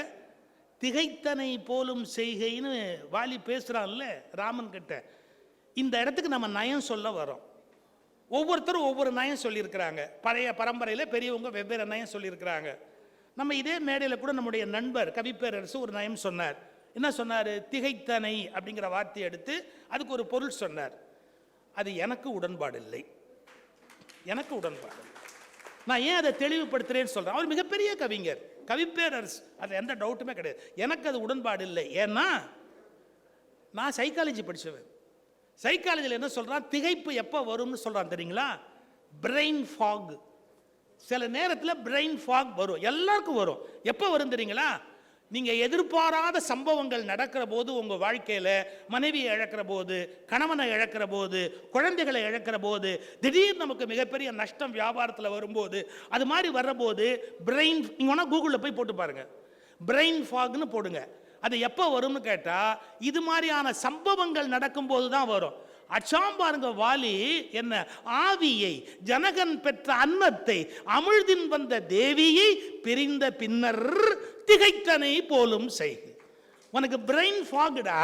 திகைத்தனை போலும் செய்கைன்னு வாலி பேசுறான்ல ராமன் கிட்ட. இந்த இடத்துக்கு நம்ம நயம் சொல்ல வரோம். ஒவ்வொருத்தரும் ஒவ்வொரு நயம் சொல்லியிருக்கிறாங்க. பழைய பரம்பரையில் பெரியவங்க வெவ்வேறு நயம் சொல்லியிருக்கிறாங்க. நம்ம இதே மேடையில் கூட நம்முடைய நண்பர் கவிப்பேரரசு ஒரு நயம் சொன்னார். என்ன சொன்னார்? திகைத்தனை அப்படிங்கிற வார்த்தையை எடுத்து அதுக்கு ஒரு பொருள் சொன்னார். அது எனக்கு உடன்பாடு இல்லை, எனக்கு உடன்பாடு. நான் ஏன் அதை தெளிவுபடுத்துறேன்னு சொல்றேன். அவர் மிகப்பெரிய கவிஞர், கவிப்பேரரசு, அது எந்த டவுட்டுமே கிடையாது. எனக்கு அது உடன்பாடு இல்லை. ஏன்னா நான் சைக்காலஜி படிச்சவன். சைக்காலஜியில் என்ன சொல்றான்? திகைப்பு எப்போ வரும்னு சொல்றான் தெரியுங்களா? Brain fog. சில நேரத்தில் பிரெயின் ஃபாக் வரும், எல்லாருக்கும் வரும். எப்போ வரும் தெரியுங்களா? நீங்க எதிர்பாராத சம்பவங்கள் நடக்கிற போது, உங்க வாழ்க்கையில மனைவியை இழக்கிற போது, கணவனை இழக்கிற போது, குழந்தைகளை இழக்கிற போது, திடீர்னு நமக்கு மிகப்பெரிய நஷ்டம் வியாபாரத்தில் வரும்போது, அது மாதிரி வர்றபோது பிரெயின், நீங்க வேணா கூகுளில் போய் போட்டு பாருங்க, பிரெயின் ஃபாக்னு போடுங்க. அது எப்போ வரும்னு கேட்டா இது மாதிரியான சம்பவங்கள் நடக்கும்போது தான் வரும். அச்சாம் பாருங்க, வாலி என்ன, ஆவியை ஜனகன் பெற்ற அன்னத்தை அமிழ்தின் வந்த தேவியை பிரிந்த பின்னர் திகைத்தனை போலும் செய்கு. உனக்கு பிரெயின் ஃபாகுடா,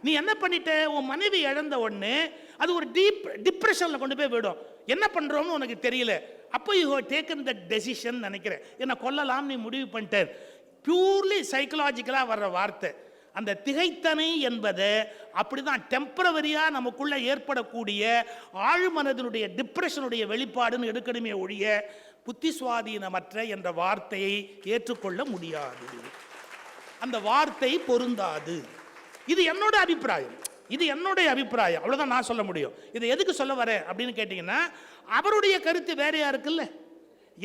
நீ என்ன பண்ணிட்ட, உன் மனைவி இழந்த உடனே அது ஒரு டிப்ரெஷன்ல கொண்டு போய் விடும். என்ன பண்றோம்னு உனக்கு தெரியல. அப்போ you have taken the decision நினைக்கிறேன், என்ன கொல்லலாம் நீ முடிவு பண்ணிட்ட. பியூர்லி சைக்கலாஜிக்கலா வர்ற வார்த்தை. அந்த திகைத்தனை என்பது அப்படிதான் டெம்பரவரியா நமக்குள்ள ஏற்படக்கூடிய ஆழ்மனதினுடைய டிப்ரெஷனுடைய வெளிப்பாடுன்னு எடுக்கணுமே ஒழிய புத்தி சுவாதீனமற்ற என்ற வார்த்தையை ஏற்றுக்கொள்ள முடியாது. அந்த வார்த்தை பொருந்தாது. இது என்னோட அபிப்பிராயம், இது என்னுடைய அபிப்பிராயம், அவ்வளவுதான் நான் சொல்ல முடியும். இதை எதுக்கு சொல்ல வரேன் அப்படின்னு கேட்டீங்கன்னா, அவருடைய கருத்து வேறையா இருக்குல்ல,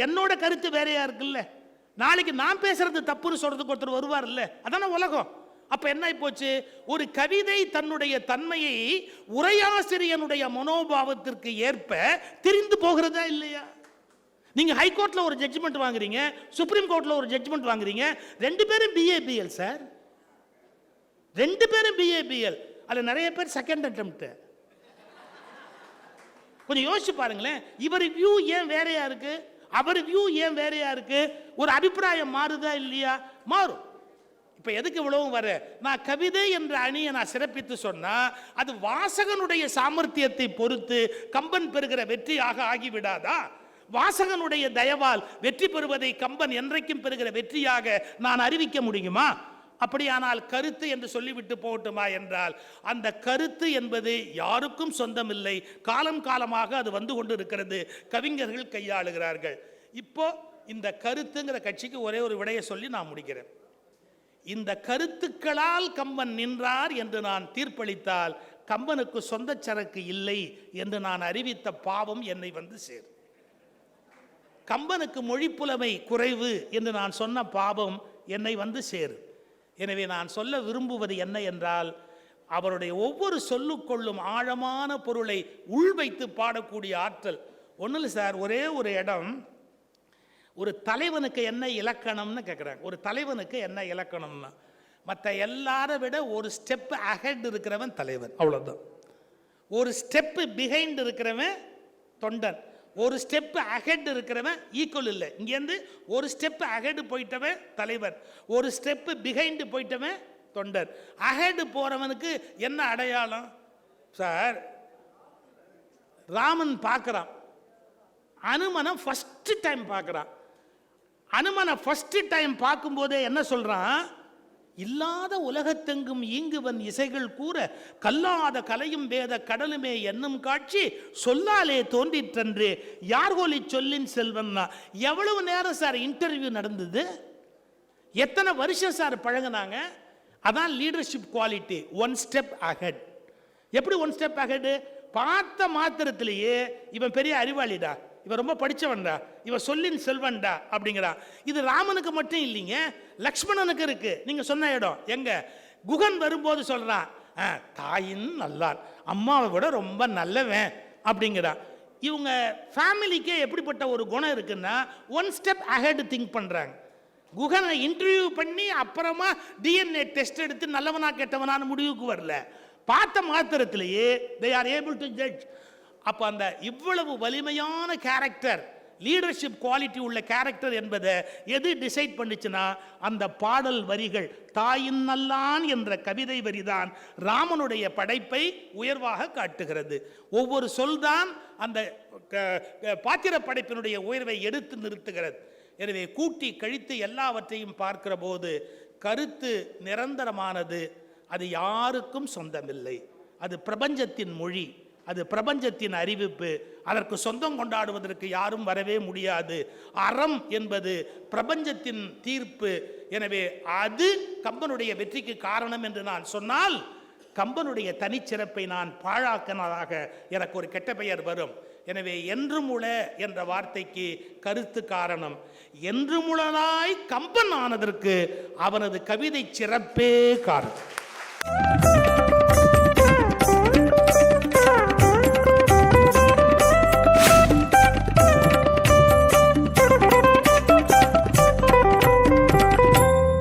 என்னோட கருத்து வேறையா இருக்குல்ல. நாளைக்கு நான் பேசுறது தப்புன்னு சொல்றதுக்கு ஒருத்தர் வருவார் இல்ல, அதான உலகம். அப்ப என்ன போச்சு, ஒரு கவிதை தன்னுடைய தன்மையை உரையாசிரியனுடைய மனோபாவத்திற்கு ஏற்ப திரிந்து போகிறதா இல்லையா? நீங்க ஹைகோர்ட்ல ஒரு ஜட்ஜ்மெண்ட் வாங்குறீங்க, சுப்ரீம் கோர்ட்ல ஒரு ஜட்ஜ்மெண்ட் வாங்குறீங்க, ரெண்டு பேரும் பிஏபிஎல் சார், ரெண்டு பேரும் பிஏபிஎல். அதுல நிறைய பேர் செகண்ட் அட்டெம்ப்ட். கொஞ்சம் யோசிச்சு பாருங்களேன், இவர் வியூ ஏன் வேறையா இருக்கு, அவர் வியூ ஏன் வேறையா இருக்கு, ஒரு அபிப்பிராயம் மாறுதா இல்லையா? மாறும். இப்ப எதுக்கு இவ்வளவு வர, நான் கவிதை என்ற அணியை நான் சிறப்பித்து சொன்னா அது வாசகனுடைய சாமர்த்தியத்தை பொறுத்து கம்பன் பெறுகிற வெற்றியாக ஆகிவிடாதா? வாசகனுடைய தயவால் வெற்றி பெறுவதை கம்பன் என்றைக்கும் பெறுகிற வெற்றியாக நான் அறிவிக்க முடியுமா? அப்படியானால் கருத்து என்று சொல்லிவிட்டு போகட்டுமா என்றால், அந்த கருத்து என்பது யாருக்கும் சொந்தமில்லை, காலம் காலமாக அது வந்து கொண்டு இருக்கிறது, கவிஞர்கள் கையாளுகிறார்கள். இப்போ இந்த கருத்துங்கிற கட்சிக்கு ஒரே ஒரு விடையை சொல்லி நான் முடிக்கிறேன். இந்த கருத்துக்களால் கம்பன் நின்றார் என்று நான் தீர்ப்பளித்தால் கம்பனுக்கு சொந்த சரக்கு இல்லை என்று நான் அறிவித்த பாவம் என்னை வந்து சேரும். கம்பனுக்கு மொழிப்புலமை குறைவு என்று நான் சொன்ன பாவம் என்னை வந்து சேரும். எனவே நான் சொல்ல விரும்புவது என்ன என்றால், அவருடைய ஒவ்வொரு சொல்லுக்கொள்ளும் ஆழமான பொருளை உள்வைத்து பாடக்கூடிய ஆற்றல். ஒன்றும் இல்லை சார், ஒரே ஒரு இடம், ஒரு தலைவனுக்கு என்ன இலக்கணம்னு கேட்குறாங்க. ஒரு தலைவனுக்கு என்ன இலக்கணம்னா, மற்ற எல்லாரை விட ஒரு ஸ்டெப் அஹெட் இருக்கிறவன் தலைவன், அவ்வளோதான். ஒரு ஸ்டெப்பு பிஹைண்ட் இருக்கிறவன் தொண்டன், ஒரு ஸ்டெப் அஹெட் இருக்கிறவன் ஈக்குவல் இல்லை. இங்கேருந்து ஒரு ஸ்டெப் அஹெட் போயிட்டவன் தலைவர், ஒரு ஸ்டெப்பு பிஹைண்ட் போயிட்டவன் தொண்டர். அஹெட் போறவனுக்கு என்ன அடையாளம் சார்? ராமன் பார்க்குறான், அனுமனை ஃபர்ஸ்ட் டைம் பார்க்குறான். அனுமனை ஃபர்ஸ்ட் டைம் பார்க்கும்போதே என்ன சொல்றான்? இல்லாத உலகத்தெங்கும் ஈங்குவன் இசைகள் கூற கல்லாத கலையும் வேத கடலுமே என்னும் காட்சி சொல்லாலே தோன்றிற்றன்று யார்கோலி சொல்லின் செல்வன்னா. எவ்வளவு நேரம் சார் இன்டர்வியூ நடந்தது, எத்தனை வருஷம் சார் பழகினாங்க? அதான் leadership quality, one step ahead. எப்படி ஒன் ஸ்டெப் அஹெட்? பார்த்த மாத்திரத்திலேயே இவன் பெரிய அறிவாளிடா, இவன் ரொம்ப படிச்சவன்டா, இவன் சொல்லின் செல்வன்டா அப்படிங்கிறான். இது ராமனுக்கு மட்டும் இல்லைங்க, லக்ஷ்மணனுக்கு இருக்கு. நீங்க சொன்ன இடம் எங்க? குகன் வரும்போது சொல்றான், தாயின் நல்லான், அம்மாவை விட ரொம்ப நல்லவன் அப்படிங்கிறான். இவங்க ஃபேமிலிக்கே எப்படிப்பட்ட ஒரு குணம் இருக்குன்னா, ஒன் ஸ்டெப் அஹெட் திங்க் பண்றாங்க. குகனை இன்டர்வியூ பண்ணி அப்புறமா டிஎன்ஏ டெஸ்ட் எடுத்து நல்லவனா கெட்டவனான்னு முடிவுக்கு வரல, பார்த்த மாத்திரத்திலேயே they are able to judge. அப்போ அந்த இவ்வளவு வலிமையான கேரக்டர், லீடர்ஷிப் குவாலிட்டி உள்ள கேரக்டர் என்பதை எது டிசைட் பண்ணுச்சுன்னா, அந்த பாடல் வரிகள். தாயின் நல்லான் என்ற கவிதை வரிதான் ராமனுடைய படைப்பை உயர்வாக காட்டுகிறது. ஒவ்வொரு சொல்தான் அந்த பாத்திர படைப்பினுடைய உயர்வை எடுத்து நிறுத்துகிறது. எனவே கூட்டி கழித்து எல்லாவற்றையும் பார்க்கிற போது கருத்து நிரந்தரமானது, அது யாருக்கும் சொந்தமில்லை. அது பிரபஞ்சத்தின் மொழி, அது பிரபஞ்சத்தின் அறிவிப்பு, அதற்கு சொந்தம் கொண்டாடுவதற்கு யாரும் வரவே முடியாது. அறம் என்பது பிரபஞ்சத்தின் தீர்ப்பு. எனவே அது கம்பனுடைய வெற்றிக்கு காரணம் என்று நான் சொன்னால், கம்பனுடைய தனிச்சிறப்பை நான் பாழாக்கினதாக எனக்கு ஒரு கெட்ட பெயர் வரும். எனவே என்றுமுள என்ற வார்த்தைக்கு கருத்து காரணம். என்றுமுளனாய் கம்பன் ஆனதற்கு அவனது கவிதை சிறப்பே காரணம்.